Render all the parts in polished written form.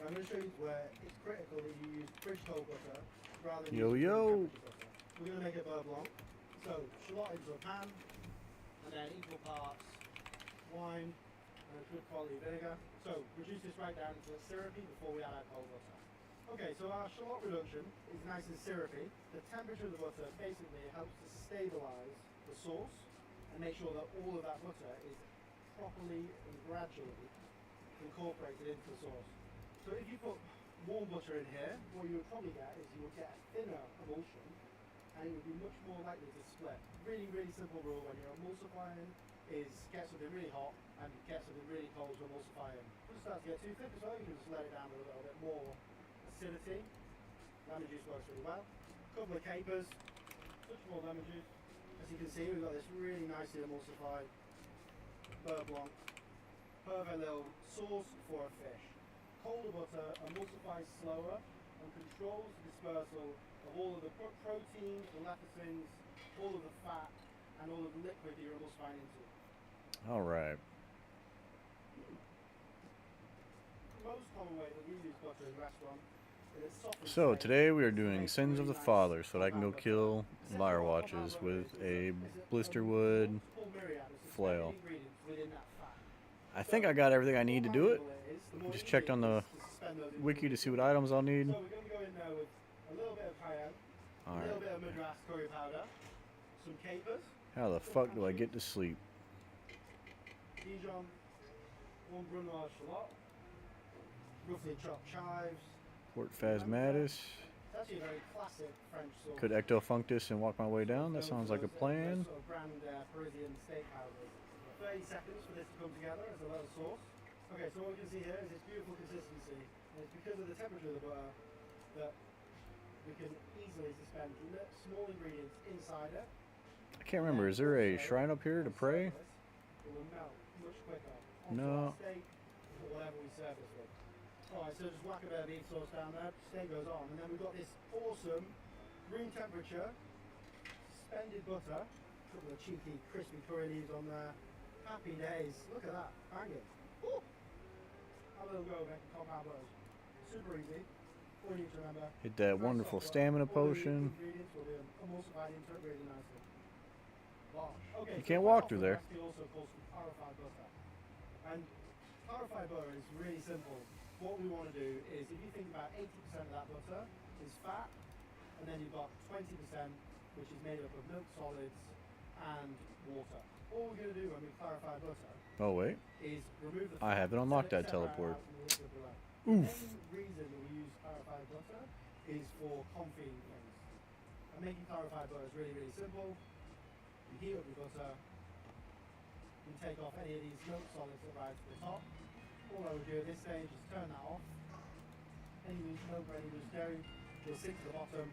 I'm going to show you where it's critical that you use bridge toll butter rather than Yo, using yo. butter. We're going to make a beurre blanc. So, shallot into a pan, and then equal parts wine and a good quality vinegar. So, reduce this right down into syrupy before we add our cold butter. Okay, so our shallot reduction is nice and syrupy. The temperature of the butter basically helps to stabilize the sauce and make sure that all of that butter is properly and gradually incorporated into the sauce. So if you put warm butter in here, what you would probably get is you would get a thinner emulsion and it would be much more likely to split. Really, really simple rule when you're emulsifying is get something really hot and get something really cold to emulsify in. If it starts to get too thick as well, you can just let it down with a little bit more acidity. Lemon juice works really well. A couple of capers, touch more lemon juice. As you can see, we've got this really nicely emulsified beurre blanc. Perfect little sauce for a fish. Colder butter emulsifies slower and controls the dispersal of all of the proteins, the lecithins, all of the fat, and all of the liquid that you're emulsifying into. All right. The most common way that we use butter in restaurants is it's soft and So safe. today we are doing Sins of the Father, so that I can go kill liar watches with a blisterwood flail. I think I got everything I need to do it. Just checked on the wiki to see what items I'll need. So we're going to go in there with a little bit of cayenne, a little Alright. bit of Madras curry powder, some capers, How the fuck do I get to sleep? Dijon, one Brunoise shallot, roughly chopped chives. Port Phasmatis. It's actually a very classic French sauce. Could ecto functus and walk my way down. That sounds like a plan. Sort of brand Parisian steak houses. 30 seconds for this to come together as a little sauce. Okay, so what we can see here is this beautiful consistency. And it's because of the temperature of the butter that we can easily suspend small ingredients inside it. I can't remember. Is there a shrine up here to pray? It will melt much quicker onto No. our steak or whatever we serve this with. Alright, so just whack a bit of beef sauce down there, steak goes on, and then we've got this awesome room temperature suspended butter. A couple of cheeky crispy curry leaves on there. Happy days. Look at that. Bang it. Ooh. Have a little go making compound butters. Super easy. All you need to remember. Hit that wonderful stamina potion. Ingredients will be emulsified into it really nicely. Wow. Okay, You can't walk through there. Recipe also calls for clarified butter. And clarified butter is really simple. What we want to do is, if you think about 80% of that butter is fat, and then you've got 20% which is made up of milk solids and water. All we're going to do when we clarify butter Oh wait. is remove the I fat, haven't unlocked set it that teleport. out from the liquid below. Oof. The main reason that we use clarified butter is for confit things. And making clarified butter is really, really simple. You heat up your butter, you take off any of these milk solids that rise to the top. All I would do at this stage is turn that off. Any loose milk or any loose dairy will sink to the bottom,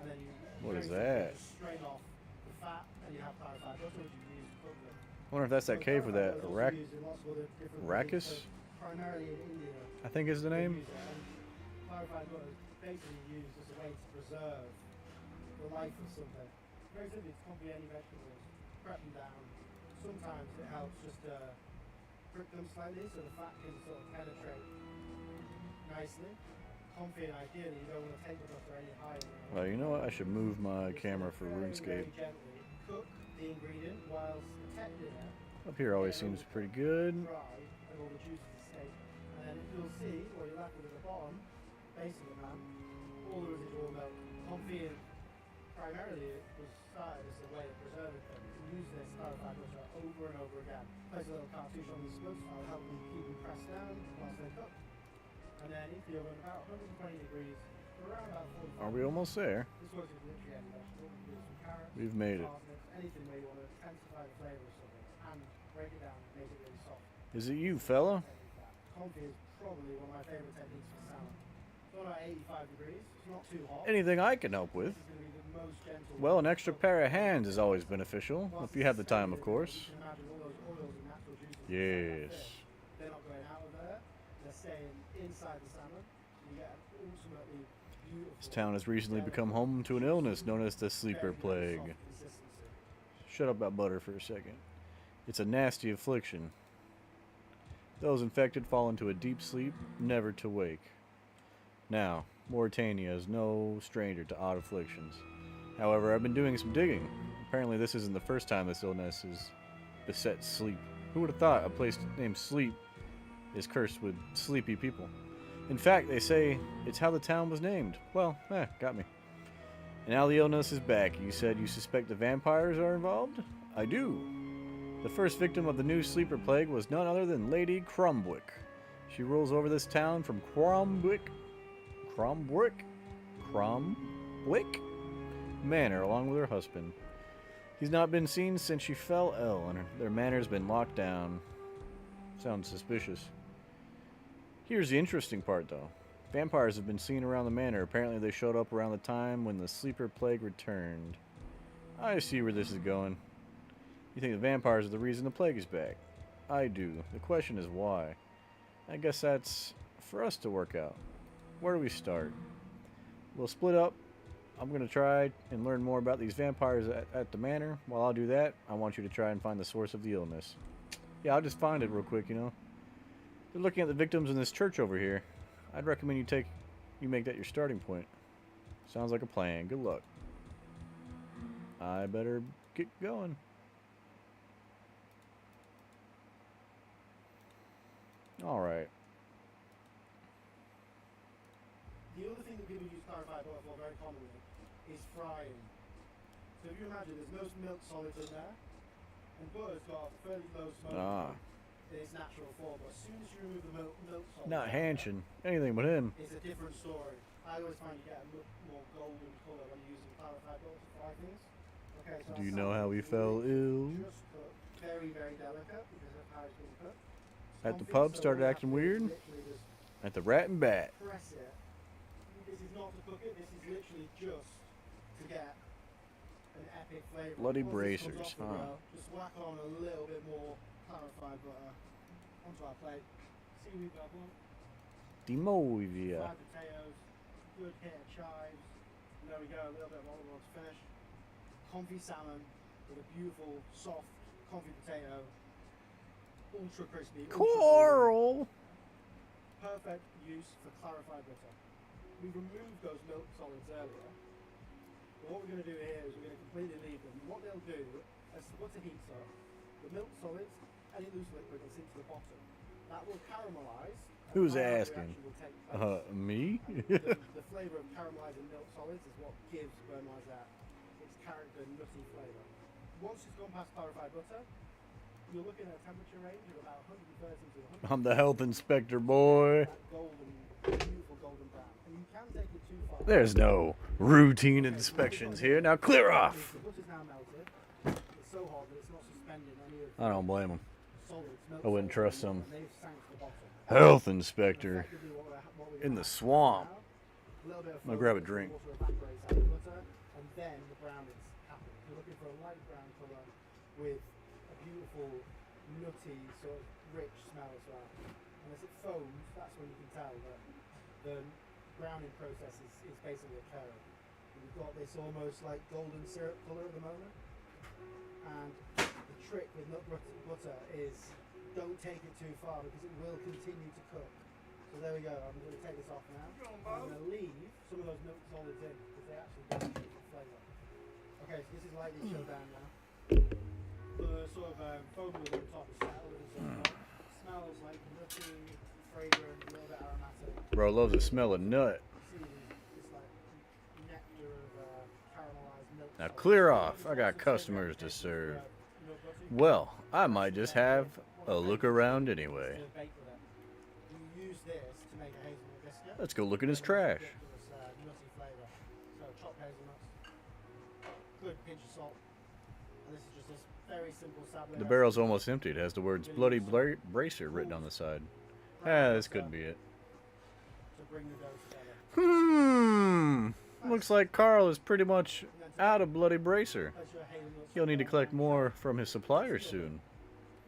and then you What is very simply that? just strain off the fat, and you have clarified butter, which you can use to cook with. I wonder if that's that cave with that Arrakis, primarily in India. I think is the name. Clarified butter is basically used as a way to preserve the life of something. Very simply, to comfy any vegetables, prep them down. Sometimes it helps just to prick them slightly so the fat can sort of penetrate nicely. Comfy, and ideally, you don't want to take the butter any higher. Well, you know what? I should move my camera for Very, RuneScape. very gently cook the ingredient whilst protecting it. Up here always seems pretty good. Dry and all the juices escape. And then you'll see what you're left with at the bottom, base of the pan, all the residual milk. Comfy primarily it was started as a way of preserving things. You use this clarified butter over and over again. Place a little cartouche on the spokes, I'll help them keep them pressed down whilst they cook. And then into the oven about 120 degrees for around about 45 Are we almost there? This works with literally any vegetable. You can use some carrots, We've made it. parsnips, anything where you want to intensify the flavour of something and break it down and make it really soft. Is it you, fella? Confit is probably one of my favourite techniques for salmon. It's on about 85 degrees, it's not too hot. Anything I can help with? This is going to be the most gentle Well, way an to extra cook. pair of hands is always beneficial, Whilst if you have the it's time, of suspended, course. You can imagine all those oils and natural juices inside Yes. that fish. They're not going out of there, they're staying inside the salmon. You get an ultimately beautiful. This town has recently become home to an illness known as the sleeper very, very plague. soft consistency. Shut up about butter for a second. It's a nasty affliction. Those infected fall into a deep sleep, never to wake. Now, Mauritania is no stranger to odd afflictions. However, I've been doing some digging. Apparently, this isn't the first time this illness has beset Sleep. Who would have thought a place named Sleep is cursed with sleepy people? In fact, they say it's how the town was named. Well, got me. And now the illness is back. You said you suspect the vampires are involved? I do. The first victim of the new sleeper plague was none other than Lady Cromwick. She rules over this town from Cromwick Manor along with her husband. He's not been seen since she fell ill, and their manor's been locked down. Sounds suspicious. Here's the interesting part, though. Vampires have been seen around the manor. Apparently they showed up around the time when the sleeper plague returned. I see where this is going. You think the vampires are the reason the plague is back? I do. The question is why. I guess that's for us to work out. Where do we start? We'll split up. I'm going to try and learn more about these vampires at the manor. While I'll do that, I want you to try and find the source of the illness. Yeah, I'll just find it real quick, you know. They're looking at the victims in this church over here. I'd recommend you make that your starting point. Sounds like a plan. Good luck. I better get going. Alright. The other thing that people use clarified butter for very commonly is frying. So if you imagine there's no milk solids in there, and butter's got fairly low smoke in its natural form, but as soon as you remove the milk solids, Not Hanshin. Anything but him. it's a different story. I always find you get a more golden colour when using clarified butter to fry things. Okay, so Do you know how he fell ill? just cooked, very, very delicate because of how it's been cooked. At the Something, pub, so started all you acting have to do is weird? literally just At the Rat and Bat. press it. This is not to cook it, this is literally just to get an epic flavour. Bloody Once this comes bracers, off the huh? grill, just whack on a little bit more clarified butter onto our plate. Seaweed bubble, Demovia. fried potatoes, good hit of chives. And there we go, a little bit of olive oil to finish. Confit salmon with a beautiful, soft confit potato. Ultra crispy. ultra golden. Coral! Perfect use for clarified butter. We removed those milk solids earlier. But what we're going to do here is we're going to completely leave them. What they'll do, as the butter heats up, the milk solids, any loose liquid will sink to the bottom. That will caramelise. and Who's the final asking? reaction will take place. Me? The flavour of caramelising milk solids is what gives Burnwise that its character nutty flavour. Once it's gone past clarified butter, you're looking at a temperature range of about 130 to 100. I'm the health inspector, boy. That golden, beautiful golden brown. And you can take it too far. There's no routine inspections here. Now clear off. The butter's now melted. It's so hot that it's not suspending any of I don't blame him. the solids. milk I wouldn't solids trust in him. there, and they've sank to the bottom. Health inspector. Effectively what we're In gonna the have swamp. now, a little bit of I'm gonna grab a flow, drink. water evaporates out of the butter, and then the brown is happening. You're looking for a light brown colour with a beautiful, nutty, sort of rich smell as well. And as it foams, that's when you can tell that the browning process is basically occurring. And you've got this almost like golden syrup colour at the moment. And the trick with nut butter is don't take it too far because it will continue to cook. So there we go, I'm going to take this off now. I'm going to leave some of those milk solids in because they actually don't keep the flavour. Okay, so this is lightly chilled down now. The sort of foam on the top is settled and so on. Smells like nutty, fragrant, a little bit aromatic. Bro loves the smell of nut. See this like nectar of caramelized milk. Now solids. clear off. I got customers to serve. Well, I might just have a look around anyway. You use this to make a hazelnut biscuit. Let's go look in his trash. Nutty flavour. So chopped hazelnuts, good pinch of salt, and this is just this very simple sablé. The barrel's almost empty. It has the words Bloody Bracer written on the side. This couldn't be it. To bring the dough together. Looks like Carl is pretty much out of Bloody Bracer. Place your hazelnuts He'll need to collect more from his suppliers soon.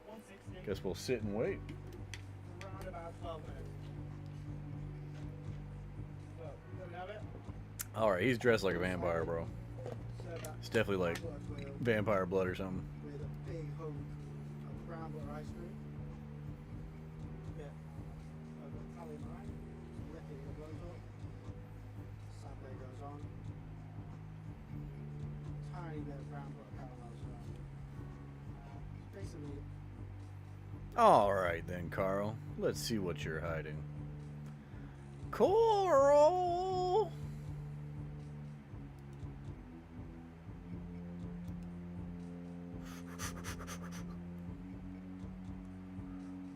160, Guess we'll sit and wait. around about 12 minutes. So, there we have it. Alright, he's dressed like a vampire, bro. Serve that It's definitely like butter quail vampire blood or something. with a big hunk of brown butter ice cream. A bit of Italian rice, lick it in the blows up. Alright then, Carl. Let's see what you're hiding. Coral!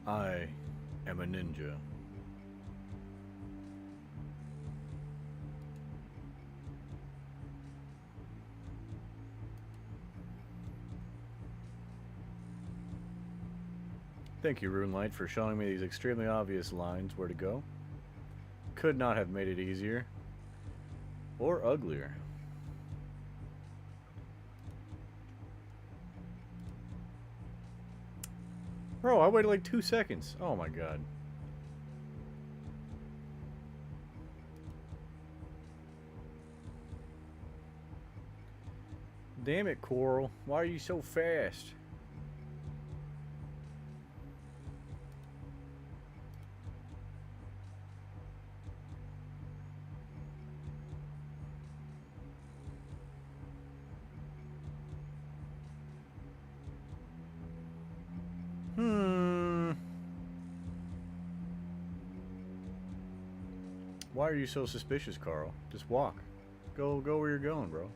I am a ninja. Thank you, Runelight, for showing me these extremely obvious lines where to go. Could not have made it easier. Or uglier. Bro, I waited like 2 seconds. Oh my god. Damn it, Coral. Why are you so fast? Why are you so suspicious, Carl? Just walk. Go where you're going, bro.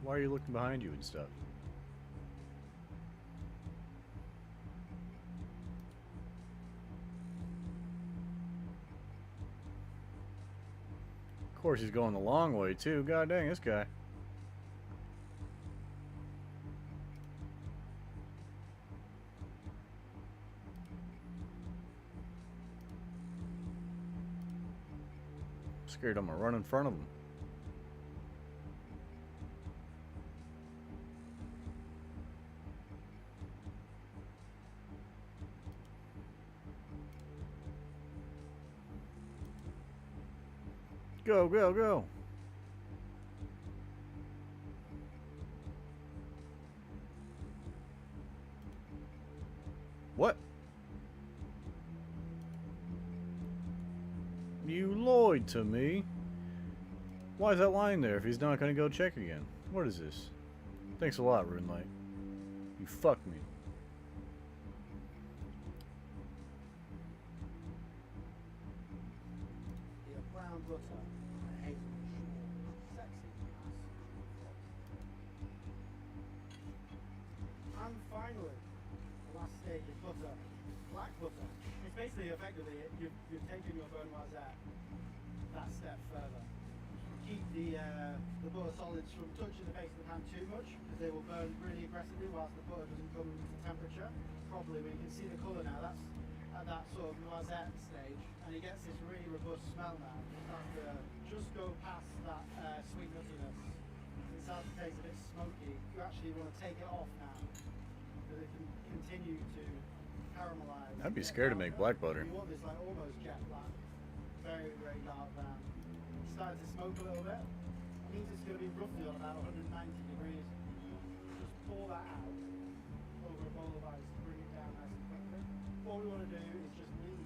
Why are you looking behind you and stuff? Of course he's going the long way too. God dang, this guy. Scared I'm gonna run in front of him. Go, go, go. What? You lied to me. Why is that lying there if he's not going to go check again? What is this? Thanks a lot, Runelight. You fucked me. Yeah, brown butter and hazelnut. Sexy. And finally, the last stage is butter. Black butter. It's basically effectively you've taken your bone rosette that step further. Keep the butter solids from touching the base of the pan too much because they will burn really aggressively whilst the butter doesn't come to temperature properly. But you can see the colour now. That's at that sort of noisette stage, and it gets this really robust smell now. It starts to just go past that sweet nuttiness. It starts to taste a bit smoky. You actually want to take it off now because it can continue to caramelize. I'd be scared to make black butter. You want this like almost jet black, very very dark brown. It's starting to smoke a little bit. It means it's going to be roughly on about 190 degrees. Just pour that out over a bowl of ice to bring it down nice and quickly. What we want to do is just leave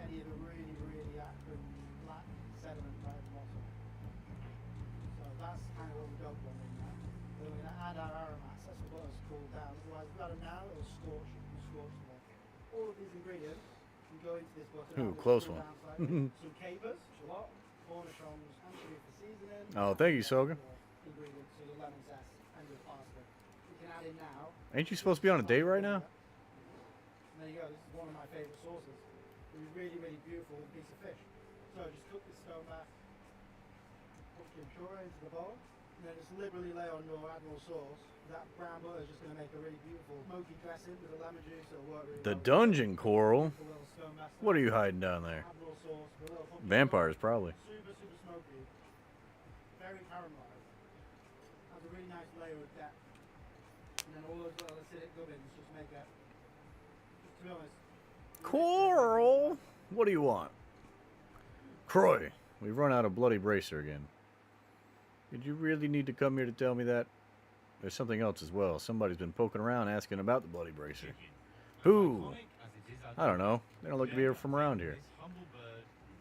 any of the really, really acrid black sediment right at the bottom. So that's kind of what we don't want in there. Then we're going to add our aromats as the butter's cooled down. Otherwise, we've got it now, it'll scorch them. All of these ingredients can go into this butter. Ooh, close one. Some capers, shallot, cornichons, anchovy for seasoning. Oh, thank you, Soga. Ingredients, so your lemon zest and your parsley. We can add in now. Ain't you supposed to be on a date right now? And there you go, this is one of my favourite sauces. It's a really, really beautiful piece of fish. So just cook this stone back, put your chura into the bowl, and then just liberally lay on your admiral sauce. That brown butter is just going to make a really beautiful smoky dressing with the lemon juice. It'll work really The well. dungeon, Coral. A little stone back. What are you hiding down there? Admiral sauce with a little pumpkin Vampires, sauce. probably. Super, super smoky. Very caramelized. Has a really nice layer of depth. And then all those little acidic gubbins just make it, just to be honest. Coral! What do you want? Croy, we've run out of bloody bracer again. Did you really need to come here to tell me that? There's something else as well. Somebody's been poking around asking about the bloody bracer. Who? I don't know. They don't look to be from around here.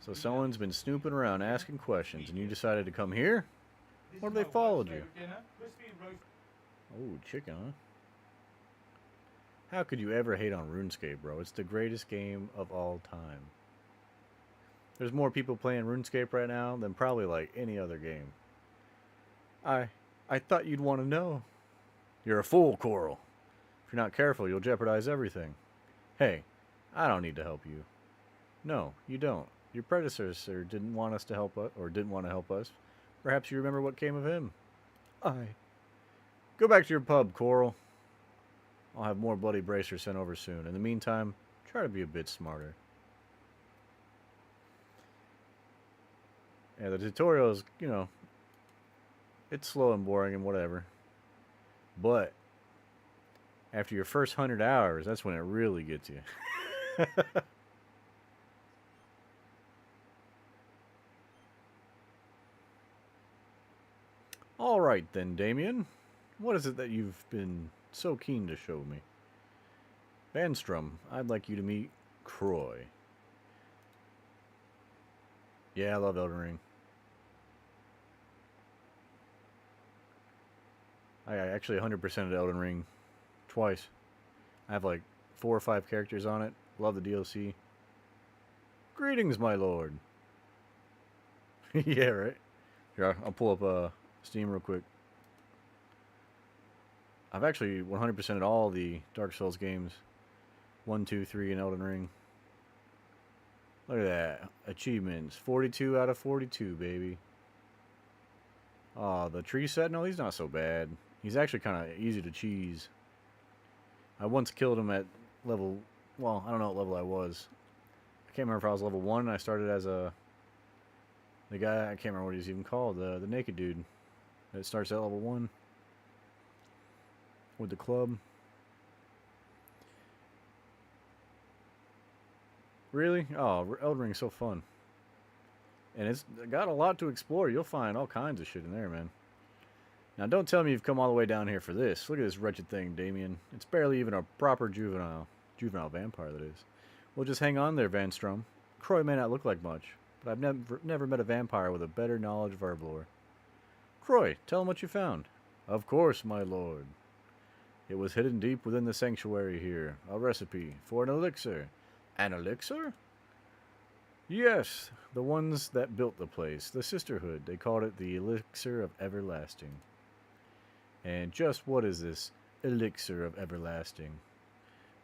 So someone's been snooping around asking questions and you decided to come here? Or they followed you? Oh, chicken, huh? How could you ever hate on RuneScape, bro? It's the greatest game of all time. There's more people playing RuneScape right now than probably like any other game. I I thought you'd want to know. You're a fool, Coral. If you're not careful, you'll jeopardize everything. Hey, I don't need to help you. No, you don't. Your predecessor didn't want us to help us, or didn't want to help us. Perhaps you remember what came of him. I. Go back to your pub, Coral. I'll have more bloody bracers sent over soon. In the meantime, try to be a bit smarter. Yeah, the tutorial is, it's slow and boring and whatever. But after your first 100 hours, that's when it really gets you. All right then, Damien. What is it that you've been so keen to show me? Vanstrom, I'd like you to meet Croy. Yeah, I love Elden Ring. I actually 100%ed Elden Ring twice. I have like 4 or 5 characters on it. Love the DLC. Greetings, my lord. Yeah, right. Here, I'll pull up Steam real quick. I've actually 100%ed all the Dark Souls games. 1, 2, 3, and Elden Ring. Look at that. Achievements. 42 out of 42, baby. Oh, the tree sentinel, he's not so bad. He's actually kind of easy to cheese. I once killed him at level... Well, I don't know what level I was. I can't remember if I was level 1 and I started as a... The guy, I can't remember what he's even called. The naked dude. That starts at level 1. With the club. Really? Oh, Elden Ring's so fun. And it's got a lot to explore. You'll find all kinds of shit in there, man. Now, don't tell me you've come all the way down here for this. Look at this wretched thing, Damien. It's barely even a proper juvenile vampire, that is. Well, just hang on there, Vanstrom. Croy may not look like much, but I've never met a vampire with a better knowledge of herblore. Croy, tell him what you found. Of course, my lord. It was hidden deep within the sanctuary here. A recipe for an elixir. An elixir? Yes, the ones that built the place, the Sisterhood. They called it the Elixir of Everlasting. And just what is this Elixir of Everlasting?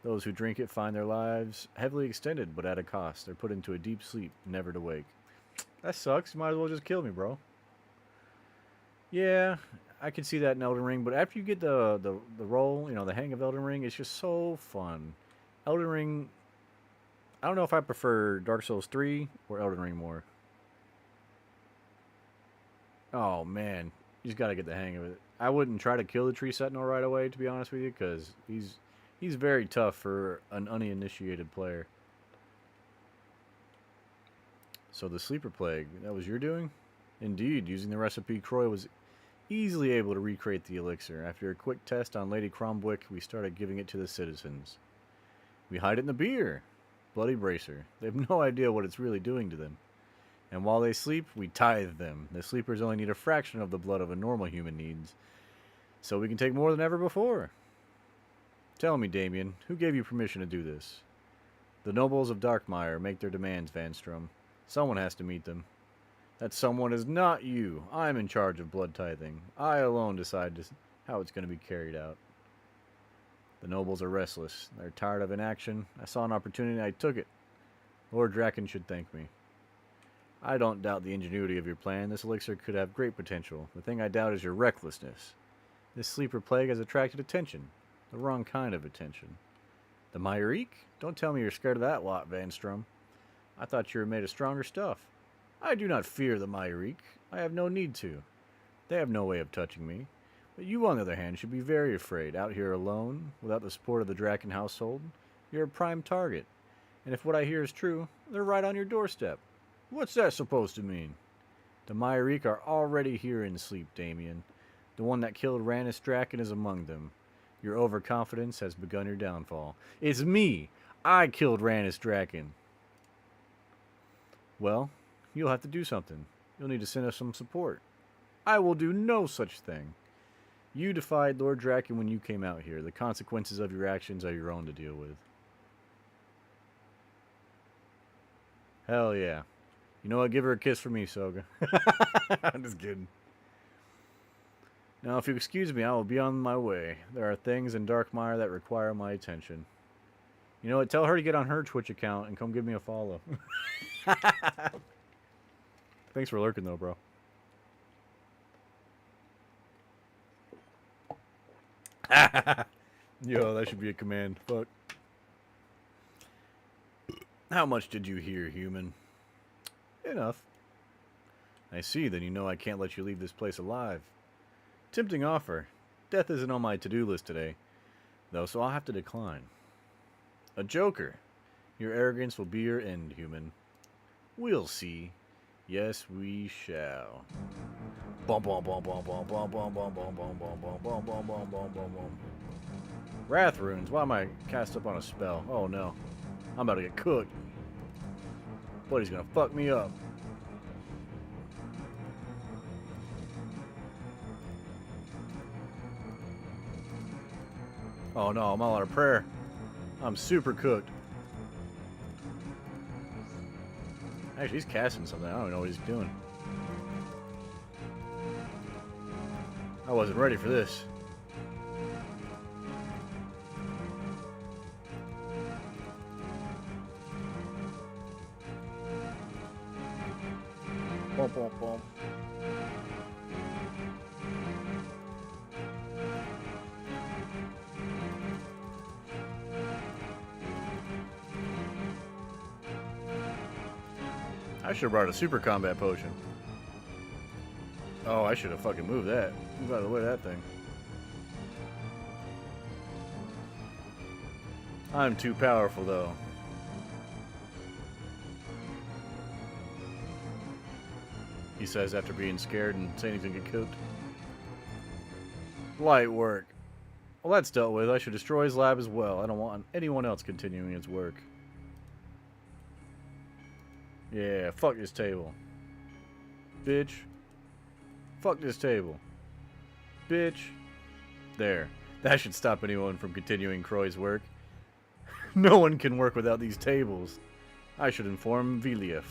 Those who drink it find their lives heavily extended, but at a cost. They're put into a deep sleep, never to wake. That sucks. You might as well just kill me, bro. Yeah, I can see that in Elden Ring, but after you get the roll, the hang of Elden Ring, it's just so fun. Elden Ring... I don't know if I prefer Dark Souls 3 or Elden Ring more. Oh, man. You just got to get the hang of it. I wouldn't try to kill the Tree Sentinel right away, to be honest with you, because he's very tough for an uninitiated player. So the Sleeper Plague, that was your doing? Indeed, using the recipe, Croy was easily able to recreate the elixir. After a quick test on Lady Cromwick, we started giving it to the citizens. We hide it in the beer. Bloody bracer. They have no idea what it's really doing to them. And while they sleep, we tithe them. The sleepers only need a fraction of the blood of a normal human needs. So we can take more than ever before. Tell me, Damien, who gave you permission to do this? The nobles of Darkmire make their demands, Vanstrom. Someone has to meet them. That someone is not you. I'm in charge of blood tithing. I alone decide how it's going to be carried out. The nobles are restless. They're tired of inaction. I saw an opportunity, I took it. Lord Draken should thank me. I don't doubt the ingenuity of your plan. This elixir could have great potential. The thing I doubt is your recklessness. This sleeper plague has attracted attention. The wrong kind of attention. The Myrique? Don't tell me you're scared of that lot, Vanstrom. I thought you were made of stronger stuff. I do not fear the Myrique. I have no need to. They have no way of touching me. But you, on the other hand, should be very afraid. Out here alone, without the support of the Draken household, you're a prime target. And if what I hear is true, they're right on your doorstep. What's that supposed to mean? The Myrique are already here in sleep, Damien. The one that killed Rannis Draken is among them. Your overconfidence has begun your downfall. It's me! I killed Rannis Draken. Well, you'll have to do something. You'll need to send us some support. I will do no such thing. You defied Lord Draken when you came out here. The consequences of your actions are your own to deal with. Hell yeah. You know what? Give her a kiss for me, Soga. I'm just kidding. Now, if you excuse me, I will be on my way. There are things in Darkmire that require my attention. You know what? Tell her to get on her Twitch account and come give me a follow. Thanks for lurking, though, bro. Yo, that should be a command. Fuck. How much did you hear, human? Enough. I see, then you know I can't let you leave this place alive. Tempting offer. Death isn't on my to-do list today, though, so I'll have to decline. A joker. Your arrogance will be your end, human. We'll see. Yes, we shall. Bum bum bum bum bum bum bum bum bum bum bum bum bum bum bum bum bum bum. Wrath runes. Why am I cast up on a spell? Oh no. I'm about to get cooked. Buddy's gonna fuck me up. Oh no, I'm all out of prayer. I'm super cooked. Actually, he's casting something. I don't know what he's doing. I wasn't ready for this. Bum, bum, bum. I should have brought a super combat potion. Oh, I should have fucking moved that. Move out of the way of that thing. I'm too powerful, though. He says after being scared and saying he's gonna get cooked. Light work. Well, that's dealt with. I should destroy his lab as well. I don't want anyone else continuing his work. Yeah, fuck this table. Bitch. Fuck this table. Bitch. There. That should stop anyone from continuing Croy's work. No one can work without these tables. I should inform Viliev.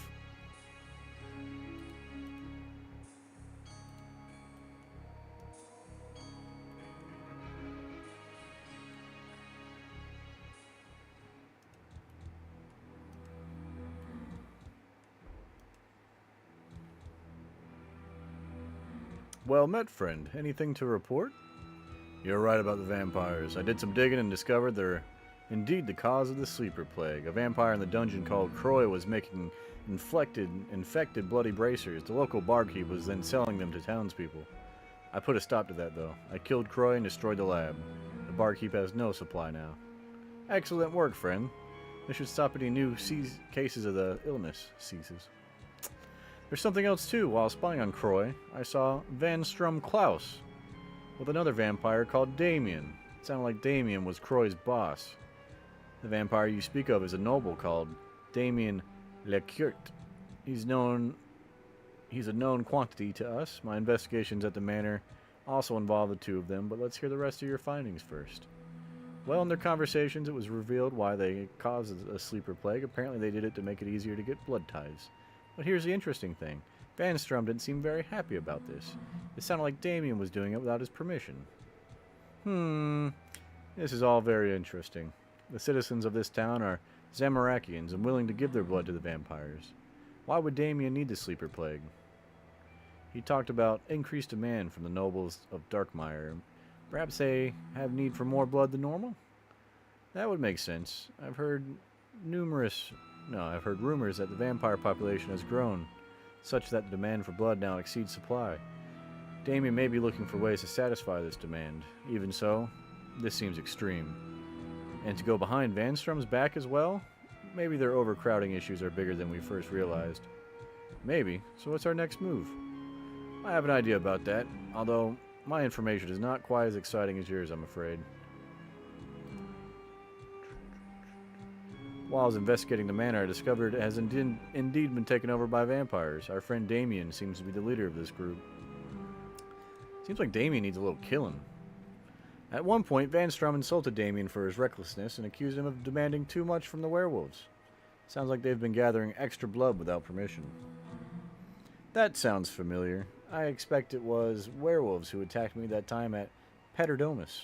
Well met, friend. Anything to report? You're right about the vampires. I did some digging and discovered they're indeed the cause of the sleeper plague. A vampire in the dungeon called Croy was making infected bloody bracers. The local barkeep was then selling them to townspeople. I put a stop to that, though. I killed Croy and destroyed the lab. The barkeep has no supply now. Excellent work, friend. This should stop any new cases of the illness ceases. There's something else, too. While spying on Croy, I saw Van Strum Klaus with another vampire called Damien. It sounded like Damien was Croy's boss. The vampire you speak of is a noble called Damien Lecourt. He's a known quantity to us. My investigations at the manor also involve the two of them, but let's hear the rest of your findings first. Well, in their conversations, it was revealed why they caused a sleeper plague. Apparently, they did it to make it easier to get blood ties. But here's the interesting thing. Van Strum didn't seem very happy about this. It sounded like Damien was doing it without his permission. This is all very interesting. The citizens of this town are Zamarakians and willing to give their blood to the vampires. Why would Damien need the sleeper plague? He talked about increased demand from the nobles of Darkmire. Perhaps they have need for more blood than normal? That would make sense. I've heard rumors that the vampire population has grown, such that the demand for blood now exceeds supply. Damien may be looking for ways to satisfy this demand. Even so, this seems extreme. And to go behind Van Strum's back as well? Maybe their overcrowding issues are bigger than we first realized. Maybe. So what's our next move? I have an idea about that, although my information is not quite as exciting as yours, I'm afraid. While I was investigating the manor, I discovered it has indeed been taken over by vampires. Our friend Damien seems to be the leader of this group. Seems like Damien needs a little killing. At one point, Van Strum insulted Damien for his recklessness and accused him of demanding too much from the werewolves. Sounds like they've been gathering extra blood without permission. That sounds familiar. I expect it was werewolves who attacked me that time at Paterdomus.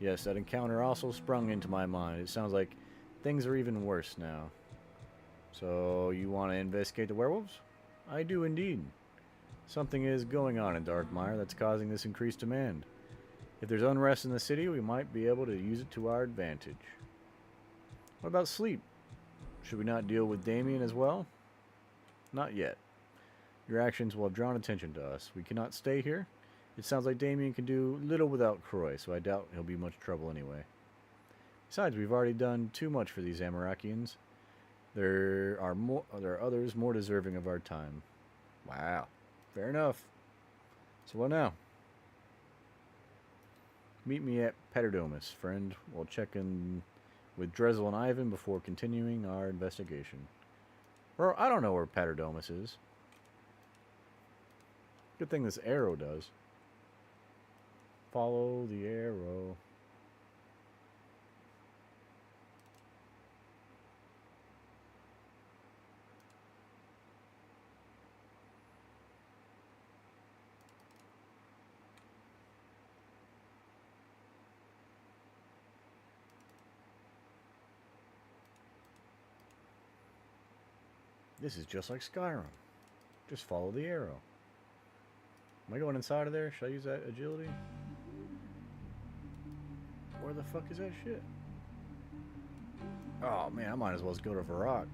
Yes, that encounter also sprung into my mind. It sounds like things are even worse now. So, you want to investigate the werewolves? I do indeed. Something is going on in Darkmire that's causing this increased demand. If there's unrest in the city, we might be able to use it to our advantage. What about sleep? Should we not deal with Damien as well? Not yet. Your actions will have drawn attention to us. We cannot stay here. It sounds like Damien can do little without Croy, so I doubt he'll be much trouble anyway. Besides, we've already done too much for these Amarakians. There are others more deserving of our time. Wow. Fair enough. So what now? Meet me at Paterdomus, friend. We'll check in with Drezel and Ivan before continuing our investigation. Bro, I don't know where Paterdomus is. Good thing this arrow does. Follow the arrow. This is just like Skyrim. Just follow the arrow. Am I going inside of there? Should I use that agility? Where the fuck is that shit? Oh man, I might as well just go to Varrock.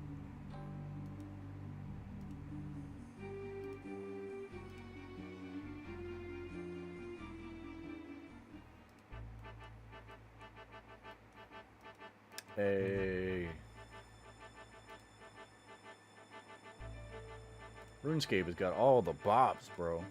Hey. RuneScape has got all the bobs, bro.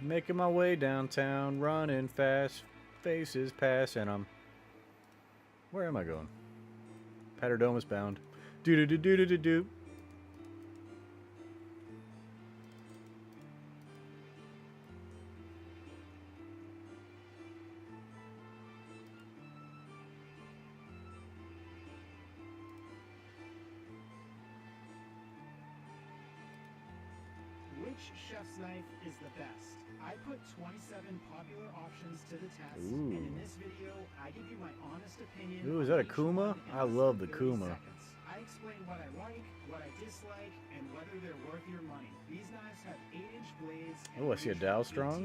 Making my way downtown, running fast, faces pass, and I'm... Where am I going? Paterdomus bound. Do-do-do-do-do-do-do. Which chef's knife is the best? I put 27 popular options to the test, Ooh. and in this video, I give you my honest opinion. Ooh, is on that a each Kuma? one in I less love than the 30 Kuma. seconds. I explain what I like, what I dislike, and whether they're worth your money. These knives have 8-inch blades. And Oh, I see a range Dow from Strong.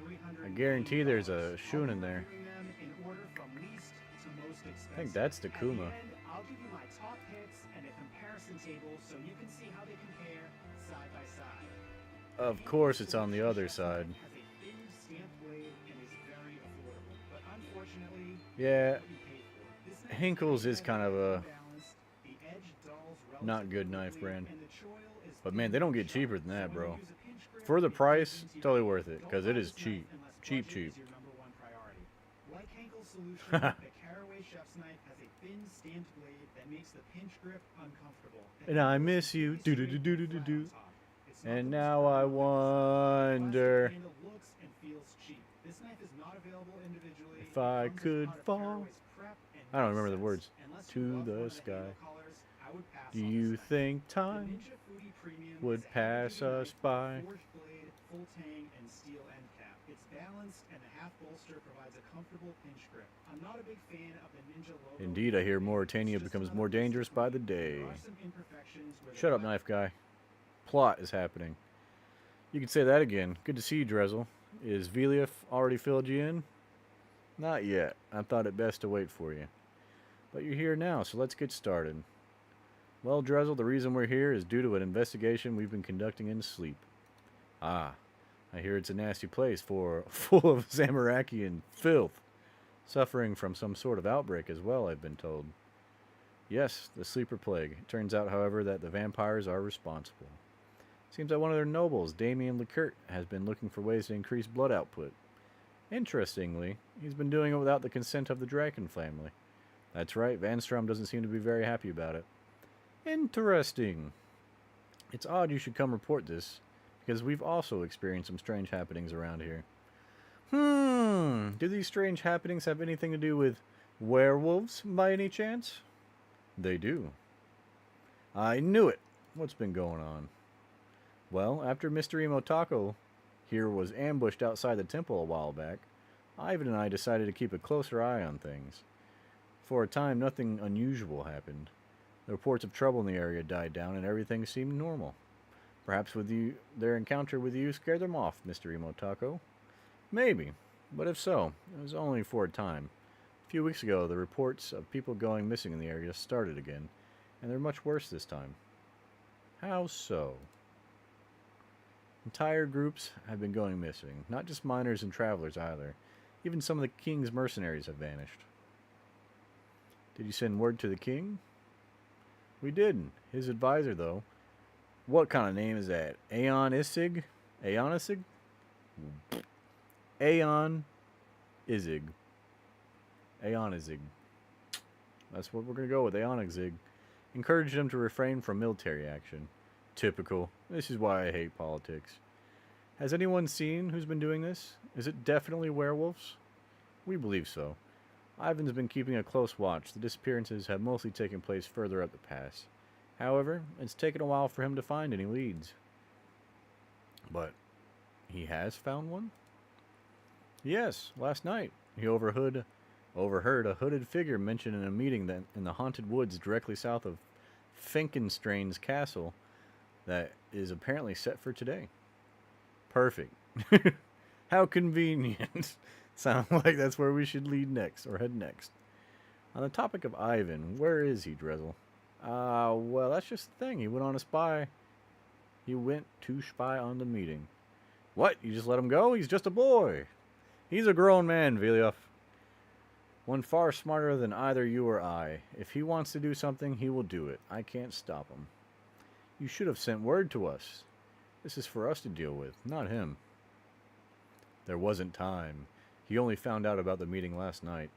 $18 to I guarantee there's a $380. Shun in there. I'll be reviewing them in order from least to most expensive. I think that's the At Kuma. the end, I'll give you my top picks and a comparison table so you can see how they compare side by side. Of course it's on the other side. Has a thin stamped blade and is very affordable, but unfortunately, Yeah, what you pay for. This knife Hinkle's is kind of a balanced, the edge dulls not good relatively knife quickly, brand. and the choil is But man, they don't get cheaper than that, so when bro. you use a pinch grip, For the it price, eats into your totally grip. worth it, Don't because buy it is this knife cheap. unless Cheap, budget cheap. is your #1 priority. Like Hinkle's solution, the Caraway Chef's Knife has a thin stamped blade that makes the pinch grip uncomfortable. And I miss you. It's straight Do-do-do-do-do-do. flat on top. It's not And the most now I powerful plastic wonder handle looks and feels cheap. This knife is not available individually. if I It comes as could part of fall. Caraway's prep and I don't remember the sets. words. Unless To you love the one of the sky. handle colors, I would pass Do on you this knife. think The time Ninja Foodie Premium would is a pass heavy-duty us knife by? with forged blade, full tang, and steel end cap. It's balanced, and the half bolster provides a comfortable pinch grip. I'm not a big fan of the Ninja logo. Indeed, I hear Mauritania It's just becomes another more piece of dangerous by the day. equipment. There are some imperfections where the Shut up, black knife guy. Plot is happening. You can say that again. Good to see you, Drezel. Is Velia already filled you in? Not yet. I thought it best to wait for you. But you're here now, so let's get started. Well, Drezel, the reason we're here is due to an investigation we've been conducting in sleep. Ah, I hear it's a nasty place full of Zamarakian filth. Suffering from some sort of outbreak as well, I've been told. Yes, the sleeper plague. It turns out, however, that the vampires are responsible. Seems that one of their nobles, Damien Lecourt, has been looking for ways to increase blood output. Interestingly, he's been doing it without the consent of the Draken family. That's right, Van Strom doesn't seem to be very happy about it. Interesting. It's odd you should come report this, because we've also experienced some strange happenings around here. Do these strange happenings have anything to do with werewolves, by any chance? They do. I knew it! What's been going on? Well, after Mr. Imotako here was ambushed outside the temple a while back, Ivan and I decided to keep a closer eye on things. For a time, nothing unusual happened. The reports of trouble in the area died down and everything seemed normal. Perhaps their encounter with you scared them off, Mr. Imotako? Maybe, but if so, it was only for a time. A few weeks ago, the reports of people going missing in the area started again, and they're much worse this time. How so? Entire groups have been going missing, not just miners and travelers either. Even some of the king's mercenaries have vanished. Did you send word to the king? We did. His advisor, though. What kind of name is that? Aeon Isig? Aeon Isig? Aeon Isig. Aeon Isig. That's what we're going to go with, Aeon Isig. Encouraged him to refrain from military action. Typical. This is why I hate politics. Has anyone seen who's been doing this? Is it definitely werewolves? We believe so. Ivan's been keeping a close watch. The disappearances have mostly taken place further up the pass. However, it's taken a while for him to find any leads. But he has found one? Yes, last night. He overheard a hooded figure mentioned in a meeting that in the haunted woods directly south of Finkenstrain's castle that is apparently set for today. Perfect. How convenient. Sounds like that's where we should head next. On the topic of Ivan, where is he, Drezel? Well, that's just the thing. He went to spy on the meeting. What? You just let him go? He's just a boy. He's a grown man, Vilyav. One far smarter than either you or I. If he wants to do something, he will do it. I can't stop him. You should have sent word to us. This is for us to deal with, not him. There wasn't time. He only found out about the meeting last night.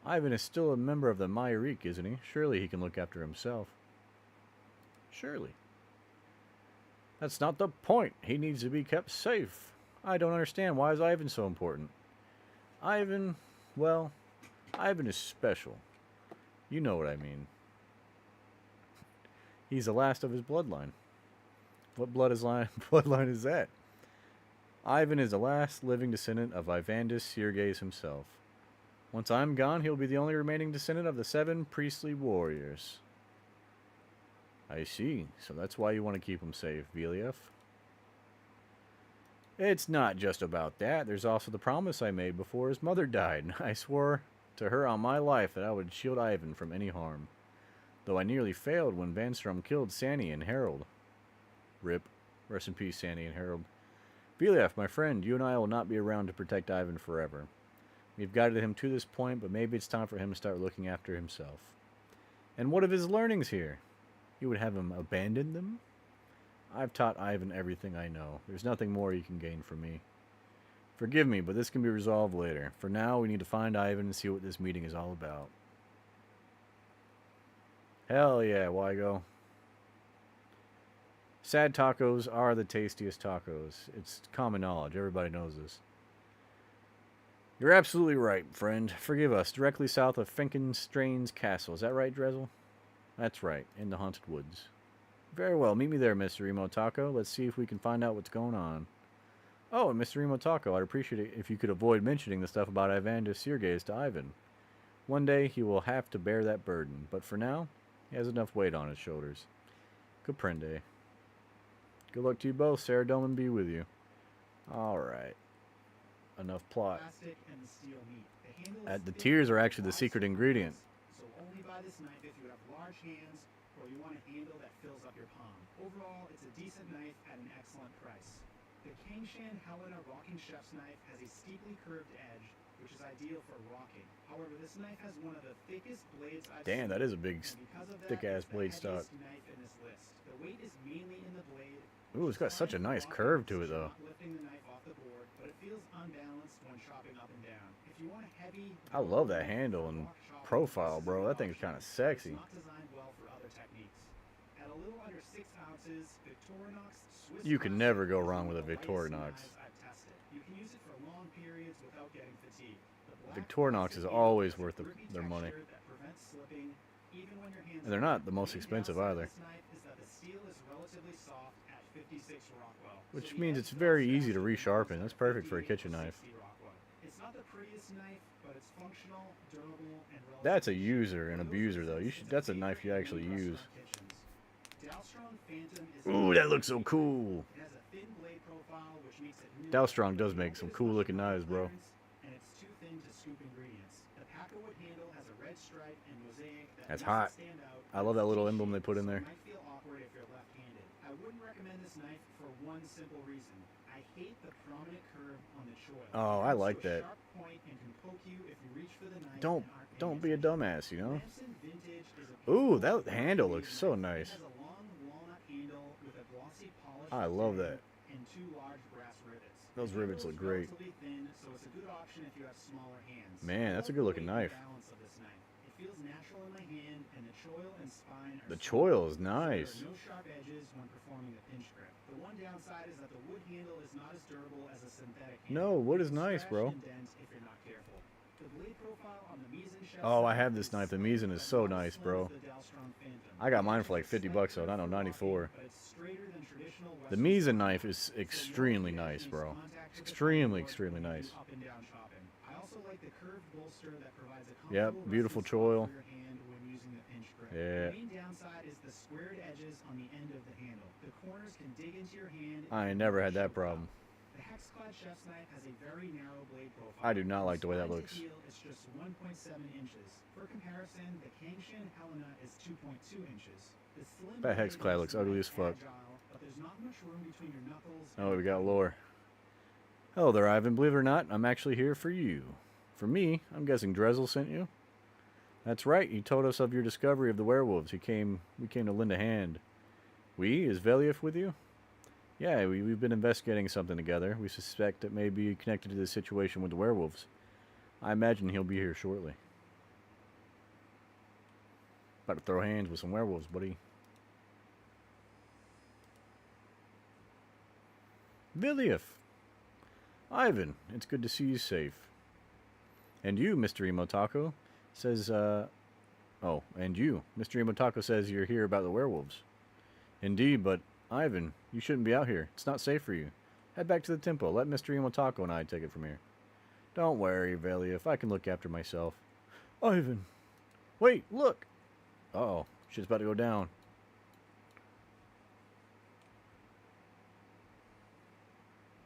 Ivan is still a member of the Mayarik, isn't he? Surely he can look after himself. Surely. That's not the point. He needs to be kept safe. I don't understand. Why is Ivan so important? Ivan is special. You know what I mean. He's the last of his bloodline. What bloodline is that? Ivan is the last living descendant of Ivandis Sirges himself. Once I'm gone, he'll be the only remaining descendant of the 7 priestly warriors. I see. So that's why you want to keep him safe, Vilyav. It's not just about that. There's also the promise I made before his mother died. I swore to her on my life that I would shield Ivan from any harm. Though I nearly failed when Vanstrom killed Sanny and Harold. Rip. Rest in peace, Sanny and Harold. Vilyav, my friend, you and I will not be around to protect Ivan forever. We've guided him to this point, but maybe it's time for him to start looking after himself. And what of his learnings here? You would have him abandon them? I've taught Ivan everything I know. There's nothing more he can gain from me. Forgive me, but this can be resolved later. For now, we need to find Ivan and see what this meeting is all about. Hell yeah, Wygo. Sad tacos are the tastiest tacos. It's common knowledge. Everybody knows this. You're absolutely right, friend. Forgive us. Directly south of Finkenstrain's castle. Is that right, Drezel? That's right. In the haunted woods. Very well. Meet me there, Mr. Imotako. Let's see if we can find out what's going on. Oh, and Mr. Imotako, I'd appreciate it if you could avoid mentioning the stuff about Ivandis Sirges to Ivan. One day he will have to bear that burden, but for now, he has enough weight on his shoulders. Comprende. Good luck to you both. Sarah Doman be with you. Alright. Enough plot. The tears are actually the secret ingredient. So only buy this knife if you have large hands or you want a handle that fills up your palm. Overall, it's a decent knife at an excellent price. The Kangshan Helena rocking chef's knife has a steeply curved edge, which is ideal for rocking. However, this knife has one of the thickest blades I've seen. Damn, that is a big, And because of that, thick-ass it's the blade stock. heaviest knife in this list. The weight is mainly in the blade. Ooh, it's got such a nice curve to it, though. Not lifting the knife off the board, but it feels unbalanced when chopping up and down. If you want a heavy, I love that handle and profile, bro. That thing's kind of sexy. it's not designed well for other techniques. At a little under 6 ounces, Victorinox Swiss You can Classic never go is wrong one with of a the lightest Victorinox. knives I've tested. You can use it for long periods without getting fatigued. The black Victorinox plastic is handle always has a worth grippy their money. texture that prevents slipping, even when your hands And they're are not the most The main expensive downside either. of this knife is that the steel is relatively soft at 56 Rockwell. Which So the means edge it's dulls very easy faster to than resharpen. those That's at perfect for a 58 or kitchen knife. 60 Rockwell. It's not the prettiest knife, but it's functional, durable, and That's a relatively cheap. user and For those abuser, though. reasons, That's a it's knife you favorite in actually many use. restaurant kitchens. Dalstrong Phantom is Ooh, that looks so cool. It has a thin blade profile, which makes it Dalstrong does make some cool looking knives, bro. And it's too thin to scoop ingredients. The Packerwood handle has a red stripe and mosaic that That's makes hot. it stand out. I love that little emblem they put in there. It might feel awkward if you're left-handed. I wouldn't recommend this knife for one simple reason. I hate the prominent curve on the choil. Oh, It I comes like to a that. sharp point and can poke you if you reach for the knife Don't and aren't paying don't be a attention. dumbass, you know. Lamson Vintage is a Ooh, beautiful, that handle lightweight looks so knife. nice. It has a long walnut handle with a glossy polished I love tip that. and 2 large brass rivets. Those The rivets handle look is great. relatively thin, so it's a good option if you have smaller hands. Man, that's a I love good the looking weight and knife. balance of this knife. It feels natural in my hand, and the choil and spine are The smooth, choil is so nice. there are no sharp edges when performing a pinch grip. The one downside is that the wood handle is not as durable as a synthetic No, handle. wood It is can nice, scratch bro. and dent if you're not careful. The blade profile on the Misen chef's Oh, I knife have this is knife. The slim, Misen is but so not as nice, slim bro. as the Dalstrong Phantom. I got It mine for like features a 50 slight bucks though, curve not on for 94. walking, but it's straighter than traditional The Western Misen style. knife is So extremely no nice, makes bro. contact with the Extremely, cutting board extremely when you nice. do up and down chopping. I also like the curved bolster that provides a Yep, comfortable beautiful resting spot choil. for your hand when using the pinch grip. Yeah. The main downside is the squared edges on the end of the handle. The corners can dig into your hand. I and ain't never can had that choke out. problem. The hex-clad chef's knife has a very narrow blade profile. I do not like the way that Spine to looks. heel is just 1.7 inches. For comparison, the Kangshan Helena is 2.2 inches. The slim That hex blade clad makes looks the ugly knife as fuck. agile, but there's not much room between your knuckles Oh, and we the got cutting lore. Hello there, Ivan. Believe it or not, I'm actually here for you. For me, I'm guessing Drezel sent you. That's right. He told us of your discovery of the werewolves. We came to lend a hand. Is Velief with you? Yeah, we've been investigating something together. We suspect it may be connected to the situation with the werewolves. I imagine he'll be here shortly. About to throw hands with some werewolves, buddy. Vilief! Ivan, it's good to see you safe. And you, Mr. Imotako, says, oh, and you, Mr. Imotako says you're here about the werewolves. Indeed, but, Ivan, you shouldn't be out here. It's not safe for you. Head back to the temple. Let Mr. Imotako and I take it from here. Don't worry, Velief. I can look after myself. Ivan! Wait, look! Uh-oh. Shit's about to go down.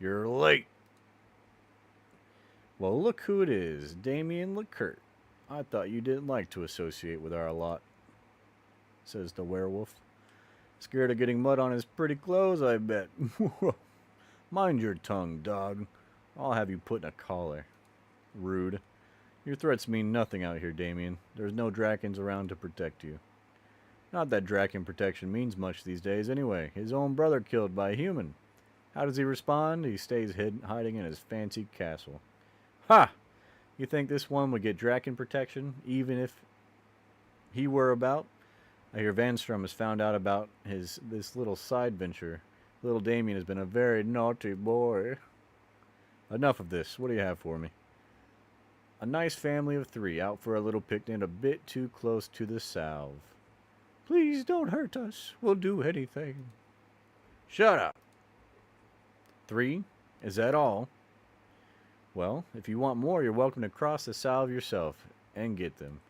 You're late. Well, look who it is. Damien Lecurt. I thought you didn't like to associate with our lot, says the werewolf. Scared of getting mud on his pretty clothes, I bet. Mind your tongue, dog. I'll have you put in a collar. Rude. Your threats mean nothing out here, Damien. There's no Drakens around to protect you. Not that Draken protection means much these days anyway. His own brother killed by a human. How does he respond? He stays hiding in his fancy castle. Ha! You think this one would get Draken protection, even if he were about? I hear Vanstrom has found out about this little side venture. Little Damien has been a very naughty boy. Enough of this. What do you have for me? A nice family of 3 out for a little picnic a bit too close to the salve. Please don't hurt us. We'll do anything. Shut up. 3? Is that all? Well, if you want more, you're welcome to cross the salve yourself and get them.